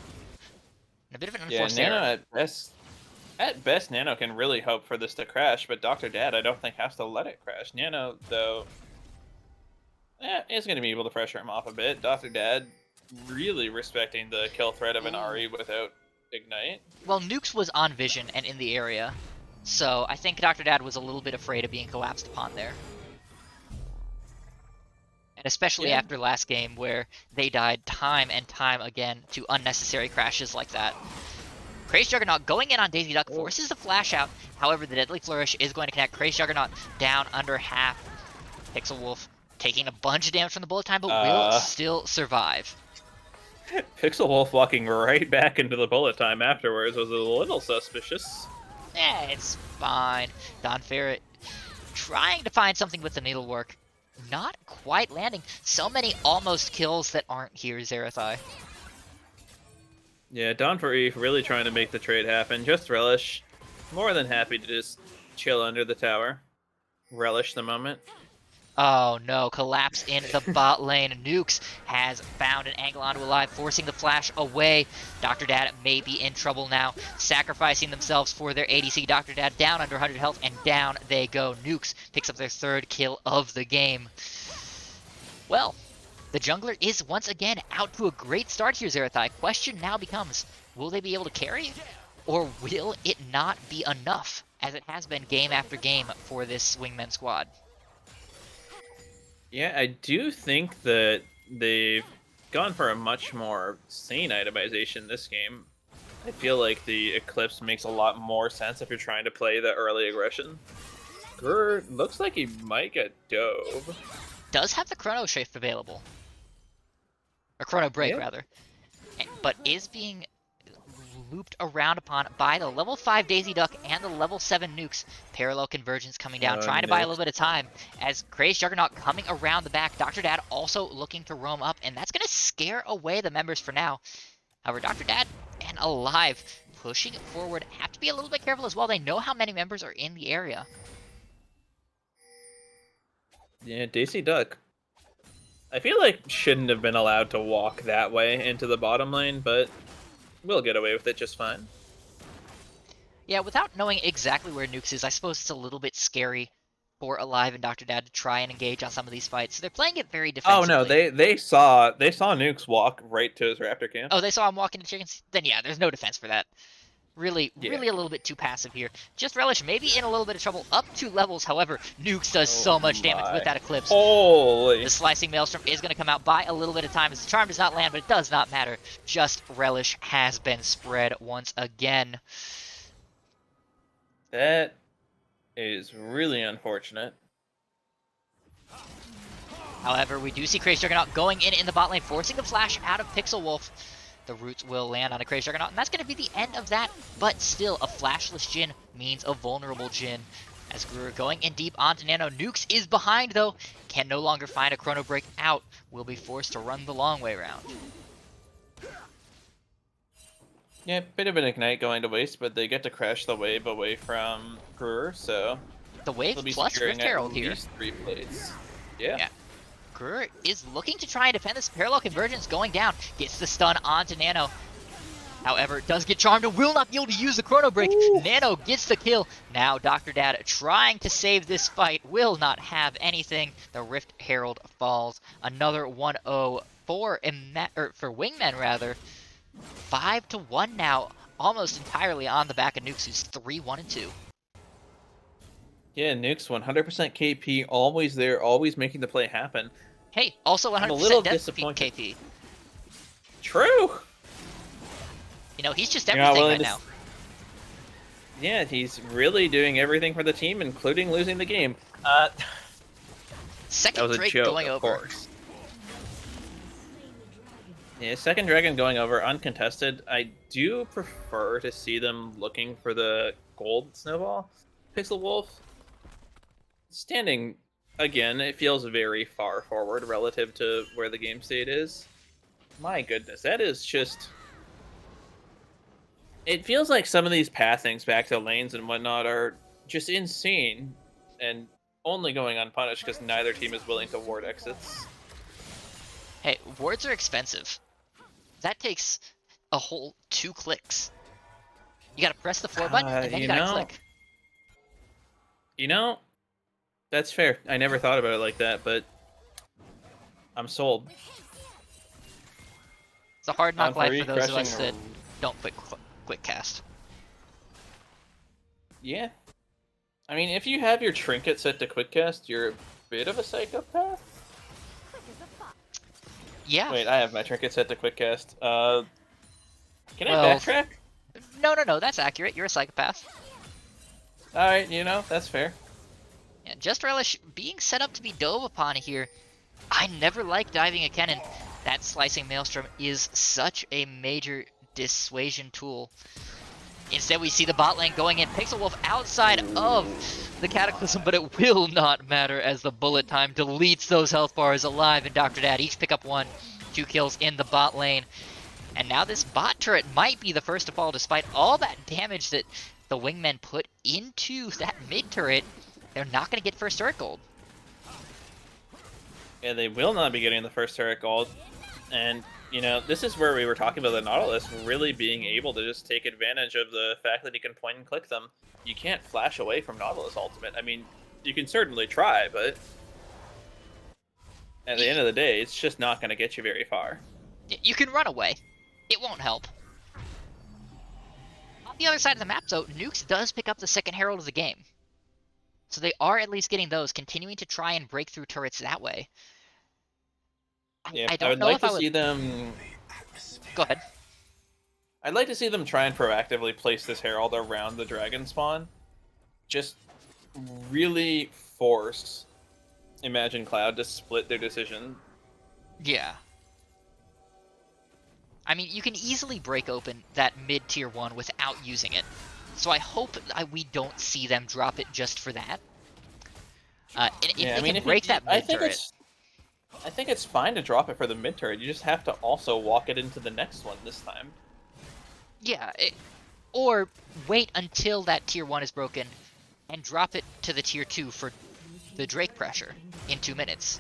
And a bit of an unforced Nano error. at best, Nano can really hope for this to crash, but Dr. Dad I don't think has to let it crash. Nano, though, is going to be able to pressure him off a bit. Dr. Dad really respecting the kill threat of an Ahri without Ignite. Well, Nukes was on vision and in the area, so I think Dr. Dad was a little bit afraid of being collapsed upon there. And especially after last game where they died time and time again to unnecessary crashes like that. Craze Juggernaut going in on Daisy Duck forces the flash out. However, the Deadly Flourish is going to connect Craze Juggernaut down under half. Pixel Wolf taking a bunch of damage from the bullet time, but will still survive. Pixel Wolf walking right back into the bullet time afterwards was a little suspicious. It's fine. Don Ferret trying to find something with the needlework. Not quite landing. So many almost kills that aren't here, Zerathai. Yeah, Don Fairy really trying to make the trade happen. Just Relish, more than happy to just chill under the tower. Relish the moment. Oh no, collapse in the bot lane. Nukes has found an angle onto Alive, forcing the flash away. Dr. Dad may be in trouble now, sacrificing themselves for their ADC. Dr. Dad down under 100 health, and down they go. Nukes picks up their 3rd kill of the game. Well, the jungler is once again out to a great start here, Zerathai. Question now becomes, will they be able to carry? Or will it not be enough, as it has been game after game for this Wingmen squad? Yeah, I do think that they've gone for a much more sane itemization this game. I feel like the Eclipse makes a lot more sense if you're trying to play the early aggression. Gruer looks like he might get dove. Does have the Chrono Shift available. Or Chrono Break, rather. But is being looped around upon by the level 5 Daisy Duck and the level 7 Nukes. Parallel Convergence coming down, trying to buy a little bit of time as Craze Juggernaut coming around the back. Dr. Dad also looking to roam up, and that's going to scare away the members for now. However, Dr. Dad and Alive pushing forward have to be a little bit careful as well. They know how many members are in the area. Yeah, Daisy Duck. I feel like shouldn't have been allowed to walk that way into the bottom lane, but we'll get away with it just fine. Yeah, without knowing exactly where Nukes is, I suppose it's a little bit scary for Alive and Dr. Dad to try and engage on some of these fights. So they're playing it very Oh defensively. no, they saw Nukes walk right to his raptor camp. Oh, they saw him walk into chickens? Then yeah, there's no defense for that. Really Yeah. a little bit too passive here. Just Relish maybe in a little bit of trouble. Up 2 levels, however, Nukes does so much damage with that Eclipse. Holy. The Slicing Maelstrom is going to come out by a little bit of time as the charm does not land, but it does not matter. Just Relish has been spread once again. That is really unfortunate. However, we do see Crazy Juggernaut going in the bot lane, forcing the flash out of Pixel Wolf. The roots will land on a Crazy Juggernaut, and that's going to be the end of that. But still, a flashless Jhin means a vulnerable Jhin. As Gruer going in deep onto Nano. Nukes is behind, though. Can no longer find a Chrono Break out. Will be forced to run the long way round. Yeah, bit of an Ignite going to waste, but they get to crash the wave away from Gruer, so The wave they'll be plus securing Rift Herald at here. least 3 plates. Yeah. Yeah. Gruer is looking to try and defend this. Parallel Convergence going down. Gets the stun onto Nano. However, does get charmed and will not be able to use the Chrono Break. Ooh. Nano gets the kill. Now Dr. Dad trying to save this fight. Will not have anything. The Rift Herald falls. Another 1-0 for Wingmen, rather. 5-1 now. Almost entirely on the back of Nukes, who's 3-1-2. Yeah, Nukes 100% KP, always there, always making the play happen. Hey, also I'm a 100% little death disappointed. KP. True! You know, he's just You're not everything willing right to now. Yeah, he's really doing everything for the team, including losing the game. Second That was a Drake joke, going of over. course. Yeah, second Dragon going over, uncontested. I do prefer to see them looking for the gold snowball. Pixel Wolf, standing, again, it feels very far forward relative to where the game state is. My goodness, that is just... It feels like some of these pathings back to lanes and whatnot are just insane and only going unpunished because neither team is willing to ward exits. Hey, wards are expensive. That takes a whole 2 clicks. You gotta press the 4 button, and then you gotta click. You know, that's fair. I never thought about it like that, but I'm sold. It's a hard knock On life for those of us refreshing that don't quick cast. Yeah. I mean, if you have your trinket set to quick cast, you're a bit of a psychopath. Yeah. Wait, I have my trinket set to quick cast. Can I Well, backtrack? No, that's accurate. You're a psychopath. Alright, you know, that's fair. Yeah, Just Relish being set up to be dove upon here. I never like diving a cannon. That Slicing Maelstrom is such a major dissuasion tool. Instead, we see the bot lane going in. Pixel Wolf outside of the Cataclysm, but it will not matter as the bullet time deletes those health bars. Alive and Dr. Dad each pick up 1, 2 kills in the bot lane. And now this bot turret might be the first to fall despite all that damage that the Wingmen put into that mid turret. They're not going to get first turret gold. Yeah, they will not be getting the first turret gold. And, you know, this is where we were talking about the Nautilus really being able to just take advantage of the fact that he can point and click them. You can't flash away from Nautilus ultimate. I mean, you can certainly try, but at the end of the day, it's just not going to get you very far. You can run away. It won't help. On the other side of the map, though, Nukes does pick up the second Herald of the game. So they are at least getting those, continuing to try and break through turrets that way. Yeah, I I don't would know like if to I would... see them... Go ahead. I'd like to see them try and proactively place this Herald around the dragon spawn. Just really force Imagine Cloud to split their decision. Yeah. I mean, you can easily break open that mid-tier 1 without using it. So I hope we don't see them drop it just for that. If they can break that mid-turret... I think it's fine to drop it for the mid turret. You just have to also walk it into the next one this time. Yeah, or wait until that tier 1 is broken and drop it to the tier 2 for the Drake pressure in 2 minutes.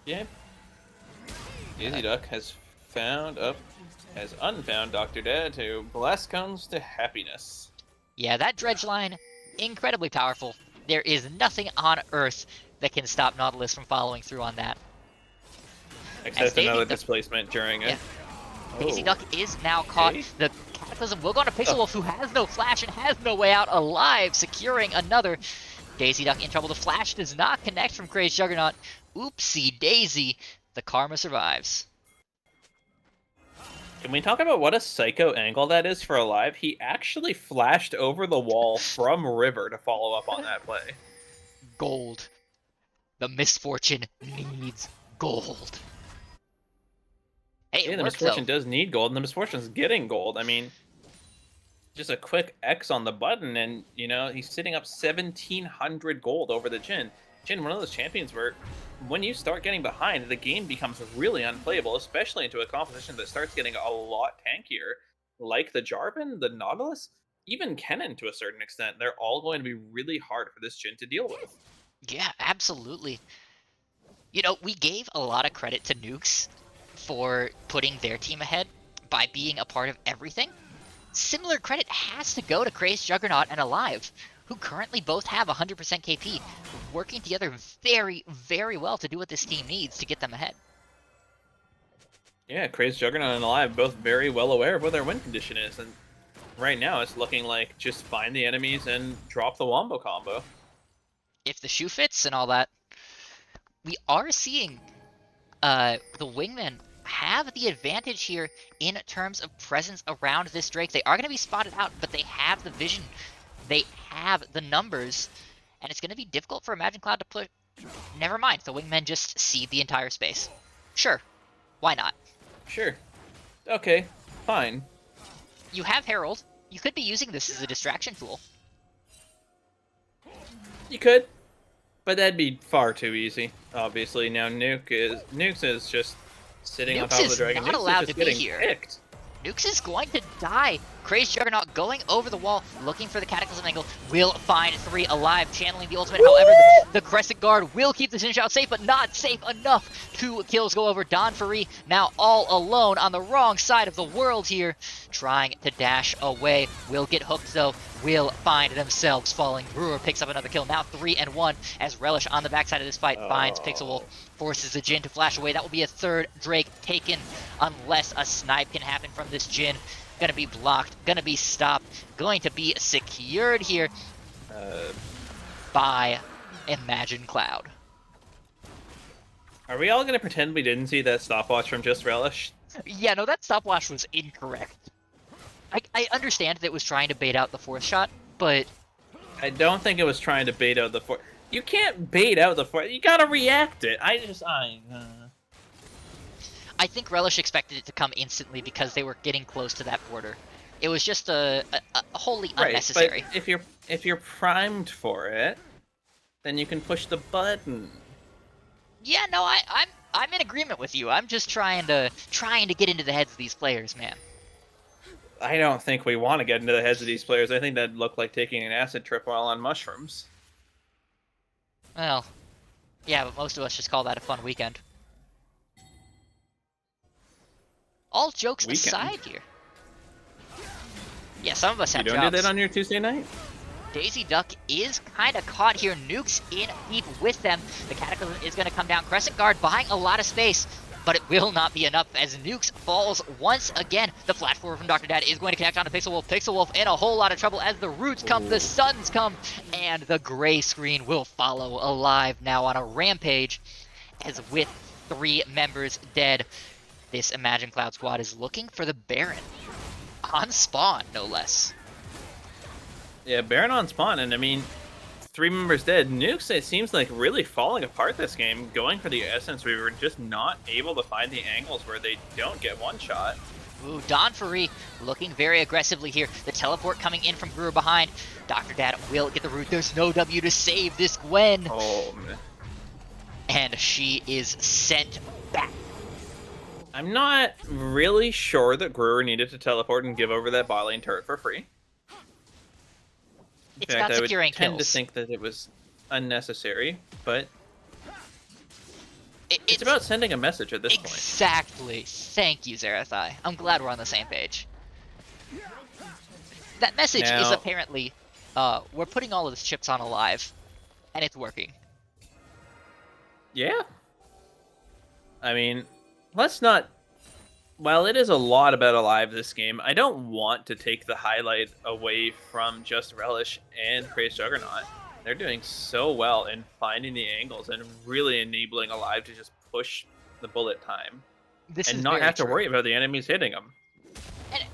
Yeah. Easy Duck has unfound Dr. Dad who blast comes to happiness. Yeah, that dredge line, incredibly powerful. There is nothing on Earth that can stop Nautilus from following through on that. Except Daisy another Duck- displacement during it. Daisy Oh. Duck is now caught. Okay. The Cataclysm will go on to Pixel Wolf, who has no flash and has no way out alive, securing another. Daisy Duck in trouble. The flash does not connect from Crazed Juggernaut. Oopsie daisy. The karma survives. Can we talk about what a psycho angle that is for Alive? He actually flashed over the wall from River to follow up on that play. Gold. The misfortune needs gold. Hey, Yeah, it the worked, misfortune though. does need gold, and the misfortune's getting gold. I mean, just a quick X on the button, and, you know, he's sitting up 1,700 gold over the Jhin. Jhin, one of those champions where when you start getting behind, the game becomes really unplayable, especially into a composition that starts getting a lot tankier, like the Jarvan, the Nautilus, even Kennen to a certain extent. They're all going to be really hard for this Jhin to deal with. Yeah, absolutely. You know, we gave a lot of credit to Nukes for putting their team ahead by being a part of everything. Similar credit has to go to Crazed Juggernaut and Alive, who currently both have 100% KP, working together very, very well to do what this team needs to get them ahead. Yeah, Crazed Juggernaut and Alive both very well aware of what their win condition is, and right now it's looking like just find the enemies and drop the wombo combo. If the shoe fits and all that, we are seeing the Wingmen have the advantage here in terms of presence around this Drake. They are going to be spotted out, but they have the vision. They have the numbers, and it's going to be difficult for Imagine Cloud to put... Never mind, the Wingmen just seed the entire space. Sure, why not? Sure. Okay, fine. You have Herald. You could be using this as a distraction tool. You could, but that'd be far too easy. Obviously, now Nukes is just sitting on Nukes top of the is dragon. not Nukes allowed is just to be getting here. picked. Nukes is going to die. Crazed Juggernaut going over the wall, looking for the Cataclysm angle, will find 3 alive, channeling the ultimate. However, the Crescent Guard will keep the Sin Shout safe, but not safe enough. 2 kills go over. Don Fari now all alone on the wrong side of the world here, trying to dash away. Will get hooked though, will find themselves falling. Brewer picks up another kill, now 3-1, as Relish on the backside of this fight finds Pixel Wolf, forces the Jhin to flash away. That will be a 3rd Drake taken, unless a snipe can happen from this Jhin. Gonna be blocked, gonna be stopped, going to be secured here by Imagine Cloud. Are we all gonna pretend we didn't see that stopwatch from Just Relish? Yeah, no, that stopwatch was incorrect. I understand that it was trying to bait out the 4th shot, but... I don't think it was trying to bait out the fourth. You can't bait out the fourth. You gotta react it. I think Relish expected it to come instantly because they were getting close to that border. It was just a wholly unnecessary. But if you're primed for it, then you can push the button. Yeah, no, I'm in agreement with you. I'm just trying to get into the heads of these players, man. I don't think we want to get into the heads of these players. I think that'd look like taking an acid trip while on mushrooms. Well, yeah, but most of us just call that a fun weekend. All jokes aside here. Yeah, some of us have You don't jobs. do that on your Tuesday night? Daisy Duck is kind of caught here. Nukes in deep with them. The Cataclysm is going to come down. Crescent Guard buying a lot of space, but it will not be enough as Nukes falls once again. The flash forward from Dr. Dad is going to connect onto Pixel Wolf. Pixel Wolf in a whole lot of trouble as the roots come, the suns come, and the gray screen will follow. Alive now on a rampage, as with 3 members dead, this Imagine Cloud squad is looking for the Baron. On spawn, no less. Yeah, Baron on spawn, and I mean, 3 members dead. Nukes, it seems like really falling apart this game, going for the essence. We were just not able to find the angles where they don't get one shot. Ooh, Don Fari looking very aggressively here. The teleport coming in from Brewer behind. Dr. Dad will get the root. There's no W to save this Gwen. Oh, man. And she is sent back. I'm not really sure that Brewer needed to teleport and give over that bot lane turret for free. It's about securing I would tend to kills. think that it was unnecessary, but It's it's about sending a message at this point. exactly. Thank you, Zerathai. I'm glad we're on the same page. That message is Now- apparently, we're putting all of the chips on Alive. and it's working. Yeah. I mean, let's not. While it is a lot about Alive this game, I don't want to take the highlight away from just Relish and Praise Juggernaut. They're doing so well in finding the angles and really enabling Alive to just push the bullet time This and is not very have to true. worry about the enemies hitting them.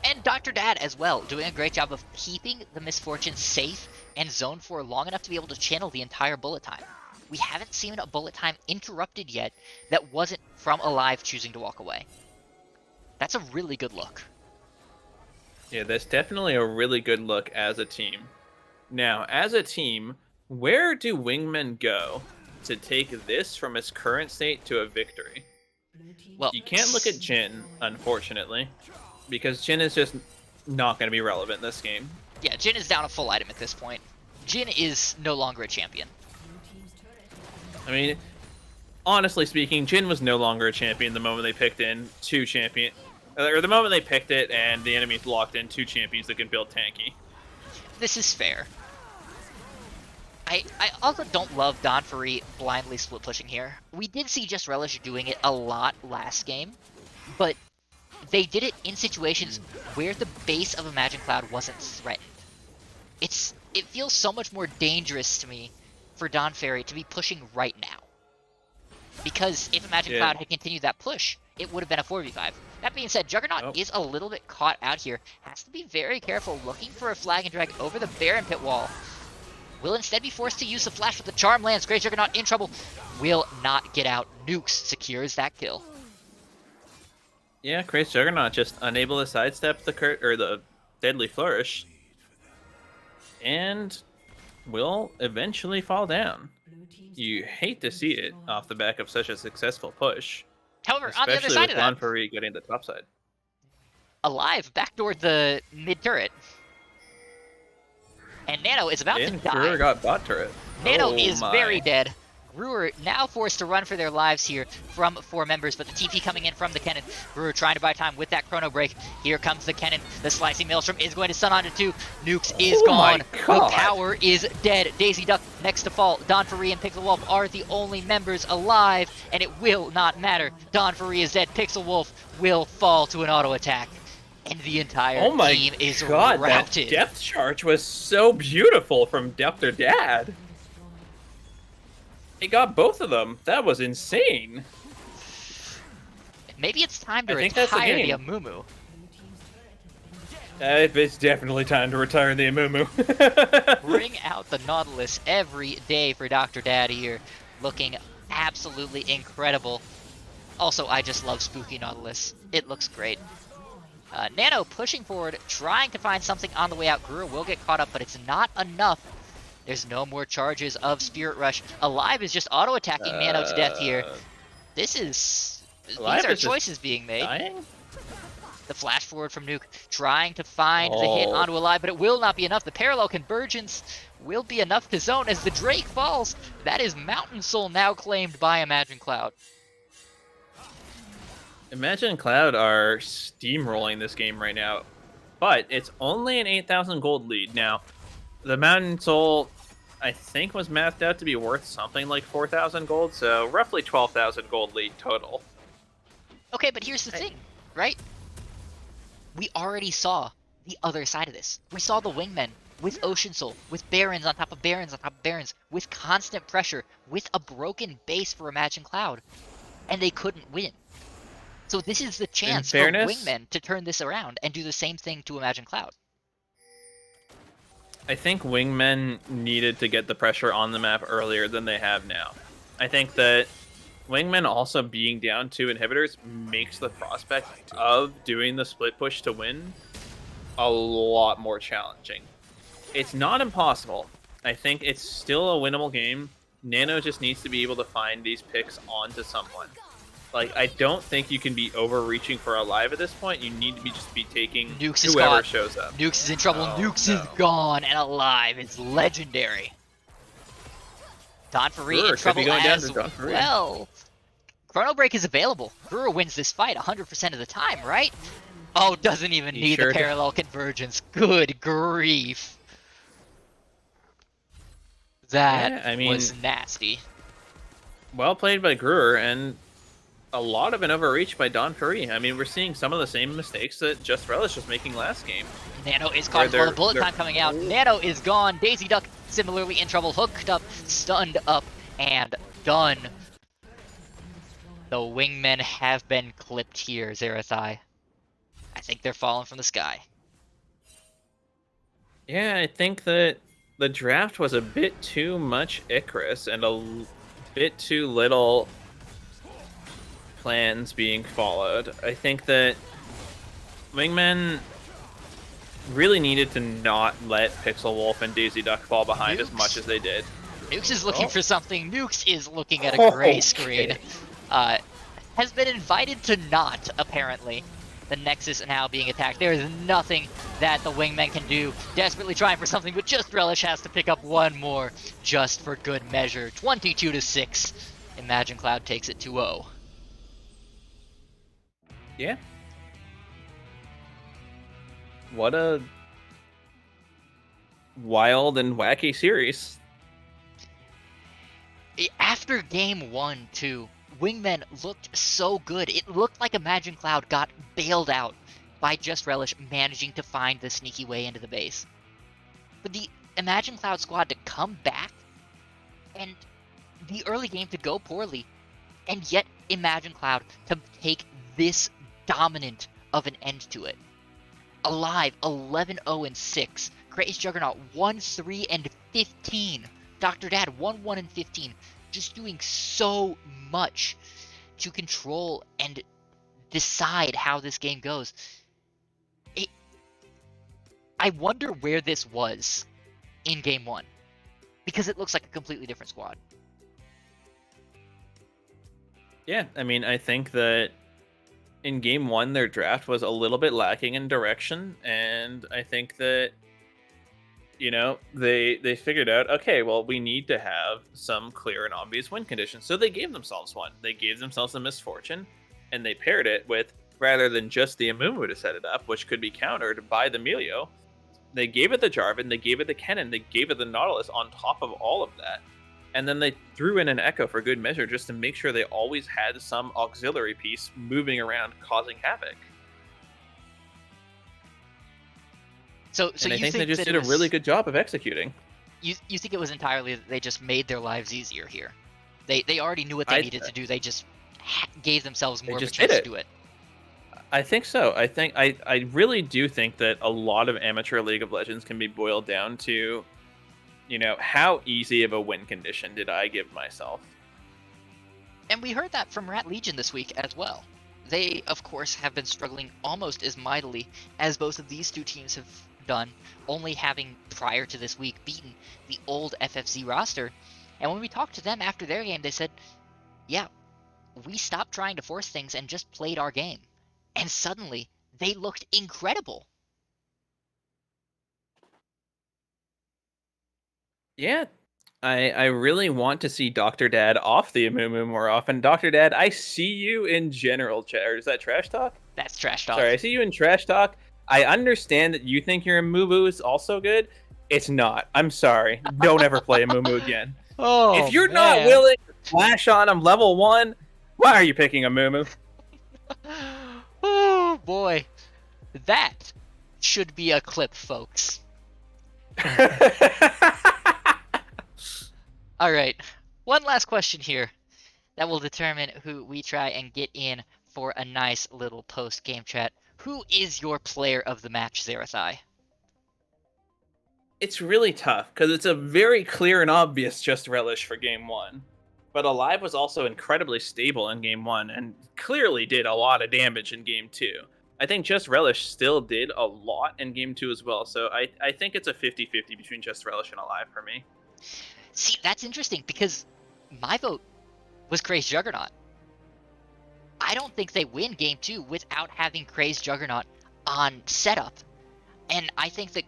And Dr. Dad as well, doing a great job of keeping the Misfortune safe and zoned for long enough to be able to channel the entire bullet time. We haven't seen a bullet time interrupted yet that wasn't from Alive choosing to walk away. That's a really good look. Yeah, that's definitely a really good look as a team. Now, as a team, where do Wingmen go to take this from its current state to a victory? Well, You can't look at Jin, unfortunately, because Jin is just not going to be relevant in this game. yeah, Jin is down a full item at this point. Jin is no longer a champion. I mean, honestly speaking, Jin was no longer a champion the moment they picked in two champion, or the moment they picked it and the enemies locked in two champions that can build tanky. This is fair. I also don't love Donphy blindly split pushing here. We did see Just Relish doing it a lot last game, but they did it in situations where the base of Imagine Cloud wasn't threatened. It feels so much more dangerous to me for Donphy to be pushing right now. Because if Imagine Cloud had continued that push, it would have been a 4v5. That being said, Juggernaut is a little bit caught out here. Has to be very careful, looking for a flag and drag over the Baron Pit wall. Will instead be forced to use the flash with the Charm lands. Great Juggernaut in trouble. Will not get out. Nukes secures that kill. Yeah, Crazy Juggernaut just unable to sidestep the Deadly Flourish, and will eventually fall down. You hate to see it off the back of such a successful push. However, on the other Especially side with of that, Donphy getting the top side. Alive backdoored the mid turret. And Nano is about to And die. Brewer got bot turret. Nano Oh is my. very dead. Brewer now forced to run for their lives here from 4 members, but the TP coming in from the cannon. Brewer trying to buy time with that chrono break. Here comes the cannon. The slicing maelstrom is going to stun onto 2. Nukes is Oh my gone. The God. power is dead. Daisy Duck next to fall. Donphy and Pixel Wolf are the only members alive, and it will not matter. Donphy is dead. Pixel Wolf will fall to an auto attack. And the entire Oh my team is God, routed. that depth charge was so beautiful from Dr. Dad. He got both of them. That was insane. Maybe it's time to I think that's the retire the game. Amumu. It's definitely time to retire the Amumu. Bring out the Nautilus every day for Dr. Dad here. Looking absolutely incredible. Also, I just love Spooky Nautilus. It looks great. Nano pushing forward, trying to find something on the way out. Brewer will get caught up, but it's not enough. There's no more charges of Spirit Rush. Alive is just auto-attacking Nano to death here. These Alive are is just choices being made. Dying? The flash forward from Nuke, trying to find the hit onto Alive, but it will not be enough. The parallel convergence will be enough to zone as the Drake falls. That is Mountain Soul now claimed by Imagine Cloud. Imagine Cloud are steamrolling this game right now, but it's only an 8,000 gold lead. Now, the Mountain Soul, I think, was mathed out to be worth something like 4,000 gold, so roughly 12,000 gold lead total. Okay, but here's the thing, right? We already saw the other side of this. We saw the Wingmen with Ocean Soul, with Barons on top of Barons on top of Barons, with constant pressure, with a broken base for Imagine Cloud, and they couldn't win. So this is the chance for Wingmen to turn this around and do the same thing to Imagine Cloud. I think Wingmen needed to get the pressure on the map earlier than they have now. I think that Wingmen also being down 2 inhibitors makes the prospect of doing the split push to win a lot more challenging. It's not impossible. I think it's still a winnable game. Nano just needs to be able to find these picks onto someone. Like, I don't think you can be overreaching for Alive at this point. You need to just be taking Nukes is whoever caught. shows up. Nukes is in trouble. Oh, Nukes no. is gone and Alive. It's legendary. Donphy in trouble going down as to Donphy. well. Chrono Break is available. Brewer wins this fight 100% of the time, right? Oh, doesn't even He need sure the does. parallel convergence. Good grief. That Yeah, I mean, was nasty. well played by Brewer, and a lot of an overreach by Don Curry. I mean, we're seeing some of the same mistakes that Just Relish was making last game. Nano is Where caught as well. The they're- bullet they're- time coming out. Nano is gone. Daisy Duck similarly in trouble. Hooked up, stunned up, and done. The Wingmen have been clipped here, Zerathai. I think they're falling from the sky. Yeah, I think that the draft was a bit too much Icarus and bit too little plans being followed. I think that Wingmen really needed to not let Pixel Wolf and Daisy Duck fall behind as much as they did. Nukes is looking Oh. for something. Nukes is looking at a gray Okay. screen. Has been invited to not, apparently. The Nexus now being attacked. There is nothing that the Wingmen can do. Desperately trying for something, but Just Relish has to pick up one more just for good measure. 22-6. Imagine Cloud takes it 2-0. Yeah. What a wild and wacky series. After game 1, too, Wingmen looked so good. It looked like Imagine Cloud got bailed out by Just Relish managing to find the sneaky way into the base. But the Imagine Cloud squad to come back and the early game to go poorly, and yet Imagine Cloud to take this dominant of an end to it. Alive 11-0-6. Crazy Juggernaut 1-3-15. Dr. Dad 1-1-15. Just doing so much to control and decide how this game goes. I wonder where this was in game 1, because it looks like a completely different squad. Yeah, I mean, I think that in game 1, their draft was a little bit lacking in direction, and I think that, you know, they figured out, okay, well, we need to have some clear and obvious win conditions. So they gave themselves one. They gave themselves a misfortune, and they paired it with, rather than just the Amumu to set it up, which could be countered by the Melio, they gave it the Jarvan, they gave it the Kennen, they gave it the Nautilus on top of all of that. And then they threw in an Echo for good measure just to make sure they always had some auxiliary piece moving around causing havoc. So And I you think they just that did it a was, really good job of executing. You think it was entirely that they just made their lives easier here? They already knew what they needed to do. They just gave themselves more of a just chance did to it. do it. I think so. I really do think that a lot of amateur League of Legends can be boiled down to, you know, how easy of a win condition did I give myself? And we heard that from Rat Legion this week as well. They, of course, have been struggling almost as mightily as both of these two teams have done, only having, prior to this week, beaten the old FFZ roster. And when we talked to them after their game, they said, yeah, we stopped trying to force things and just played our game. And suddenly, they looked incredible. Yeah, I really want to see Dr. Dad off the Amumu more often. Dr. Dad, I see you in general chat. Or is that trash talk? That's trash talk. Sorry, I see you in trash talk. I understand that you think your Amumu is also good. It's not. I'm sorry. Don't ever play Amumu again. Oh, If you're not willing to flash on him level 1, why are you picking Amumu? Oh, boy. That should be a clip, folks. All right, one last question here that will determine who we try and get in for a nice little post-game chat. Who is your player of the match, Zerathai? It's really tough because it's a very clear and obvious Just Relish for game 1. But Alive was also incredibly stable in game 1 and clearly did a lot of damage in game 2. I think Just Relish still did a lot in game 2 as well, so I think it's a 50-50 between Just Relish and Alive for me. See, that's interesting because my vote was Crazed Juggernaut. I don't think they win game 2 without having Crazed Juggernaut on setup. And I think that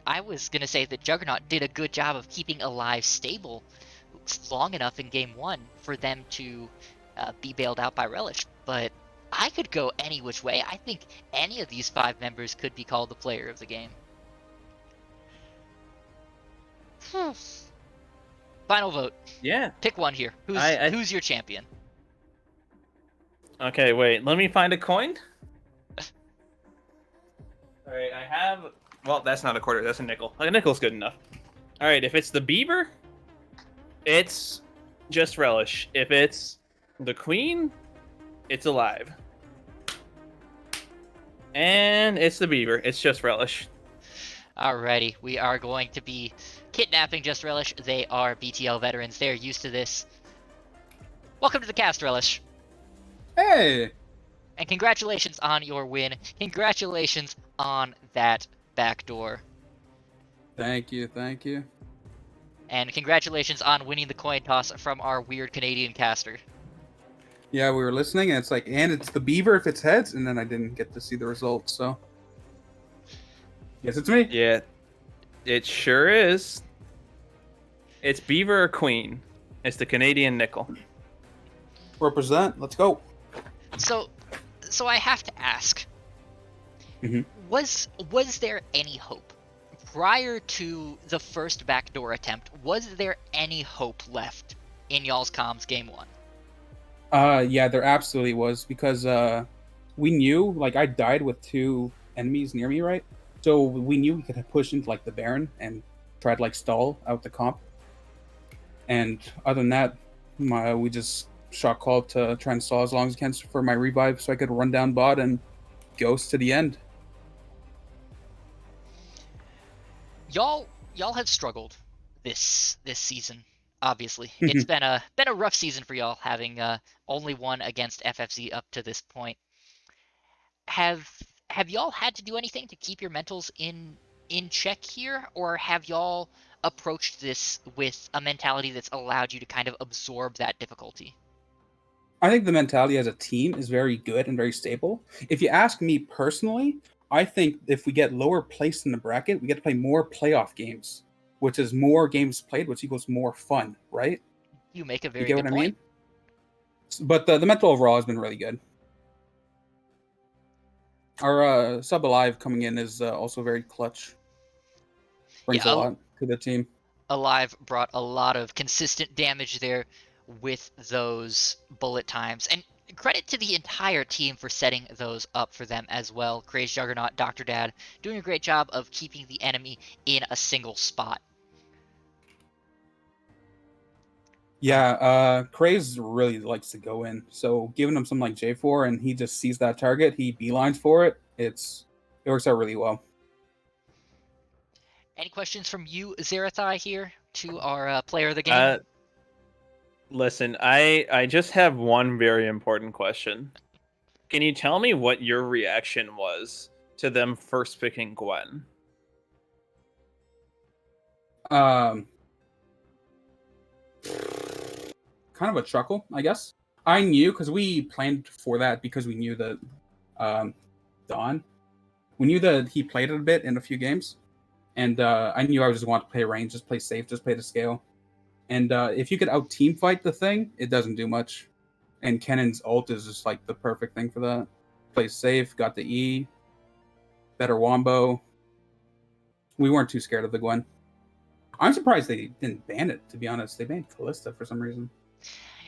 I was going to say that Juggernaut did a good job of keeping Alive stable long enough in game 1 for them to be bailed out by Relish. But I could go any which way. I think any of these 5 members could be called the player of the game. Final vote. Yeah. Pick one here. Who's your champion? Okay, wait. Let me find a coin. All right, I have. Well, that's not a quarter. That's a nickel. A nickel's good enough. All right, if it's the beaver, it's just relish. If it's the queen, it's alive. And it's the beaver. It's just relish. Alrighty, we are going to be kidnapping Just Relish. They are BTL veterans. They're used to this. Welcome to the cast, Relish. Hey! And congratulations on your win. Congratulations on that backdoor. Thank you. And congratulations on winning the coin toss from our weird Canadian caster. Yeah, we were listening, and it's like, and it's the beaver if it's heads, and then I didn't get to see the results, so. Yes, it's me. Yeah, it sure is. It's beaver or queen. It's the Canadian nickel. Represent. Let's go. So I have to ask, Mhm. was there any hope prior to the first backdoor attempt? Was there any hope left in y'all's comms game 1? Yeah, there absolutely was, because we knew, like, I died with 2 enemies near me, right? So we knew we could push into, like, the Baron and try to, like, stall out the comp. And other than that, we just shot called to try and stall as long as I can for my revive, so I could run down bot and ghost to the end. Y'all have struggled this season. Obviously, it's been a rough season for y'all, having only won against FFZ up to this point. Have y'all had to do anything to keep your mentals in check here, or have y'all approached this with a mentality that's allowed you to kind of absorb that difficulty? I think the mentality as a team is very good and very stable. If you ask me personally, I think if we get lower placed in the bracket, we get to play more playoff games, which is more games played, which equals more fun, right? You make a You very get good what I point. mean? But the mental overall has been really good. Our sub alive coming in is also very clutch. Brings Yeah, a lot to the team. Alive brought a lot of consistent damage there with those bullet times. And credit to the entire team for setting those up for them as well. Craze Juggernaut, Dr. Dad, doing a great job of keeping the enemy in a single spot. Yeah, Craze really likes to go in. So giving him some like J4 and he just sees that target, he beelines for it. It works out really well. Any questions from you, Zerathai, here to our player of the game? Listen, I just have one very important question. Can you tell me what your reaction was to them first picking Gwen? Kind of a chuckle, I guess. I knew, because we planned for that, because we knew that Don, we knew that he played it a bit in a few games, and I knew I would just want to play range, just play safe, just play the scale. And if you could out team fight the thing, it doesn't do much. And Kennon's ult is just like the perfect thing for that. Plays safe, got the E, better wombo. We weren't too scared of the Gwen. I'm surprised they didn't ban it, to be honest. They banned Callista for some reason.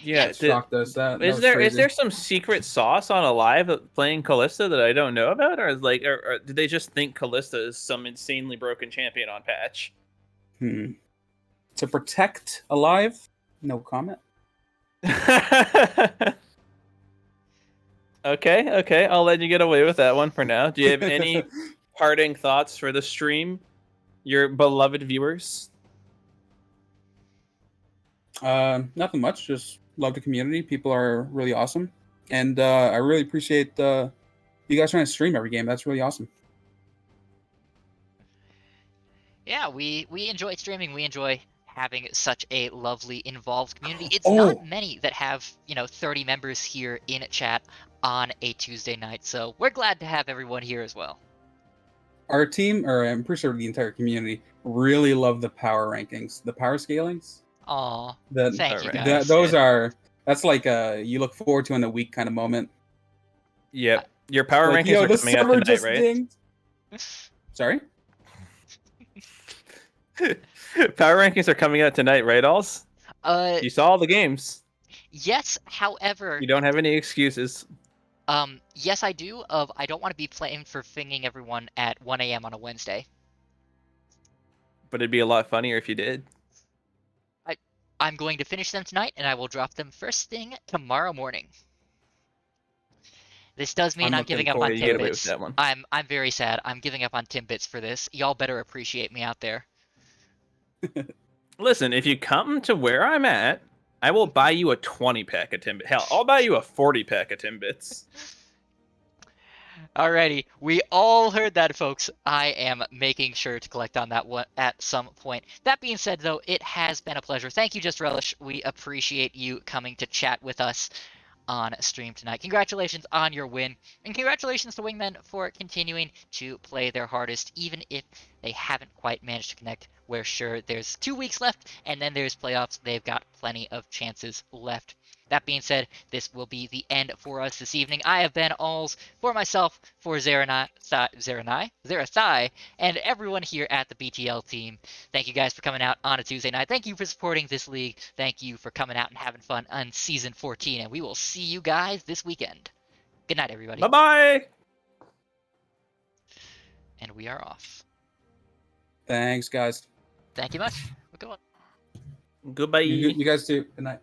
Yeah, It shocked us. That is was there crazy. some secret sauce on Alive playing Callista that I don't know about, or did they just think Callista is some insanely broken champion on patch? To protect Alive, no comment. Okay, I'll let you get away with that one for now. Do you have any parting thoughts for the stream, your beloved viewers? Nothing much. Just love the community. People are really awesome, and I really appreciate you guys trying to stream every game. That's really awesome. Yeah, we enjoy streaming. We enjoy having such a lovely, involved community. It's not many that have, 30 members here in chat on a Tuesday night, so we're glad to have everyone here as well. Our team, or I'm pretty sure the entire community, really love the power rankings, the power scalings. Aw, thank you guys. That's like you look forward to in a week kind of moment. Yep. Your power like, rankings are coming out tonight, right? Dinged. Sorry? Power rankings are coming out tonight, right, Aulz? You saw all the games. Yes, however, You don't have any excuses. yes, I do. I don't want to be playing for finging everyone at 1 a.m. on a Wednesday. But it'd be a lot funnier if you did. I'm going to finish them tonight, and I will drop them first thing tomorrow morning. This does mean I'm looking giving up forward on to- You get away Timbits. with that one. I'm very sad. I'm giving up on Timbits for this. Y'all better appreciate me out there. Listen, if you come to where I'm at, I will buy you a 20-pack of Timbits. Hell, I'll buy you a 40-pack of Timbits. Alrighty, we all heard that, folks. I am making sure to collect on that one at some point. That being said, though, it has been a pleasure. Thank you, Just Relish. We appreciate you coming to chat with us on stream tonight. Congratulations on your win, and congratulations to Wingmen for continuing to play their hardest, even if they haven't quite managed to connect. We're sure there's 2 weeks left, and then there's playoffs. They've got plenty of chances left. That being said, this will be the end for us this evening. I have been Aulz, for myself, for Zerathai, and everyone here at the BTL team. Thank you guys for coming out on a Tuesday night. Thank you for supporting this league. Thank you for coming out and having fun on Season 14, and we will see you guys this weekend. Good night, everybody. Bye-bye! And we are off. Thanks, guys. Thank you much. We'll go on. Goodbye. You guys too. Good night.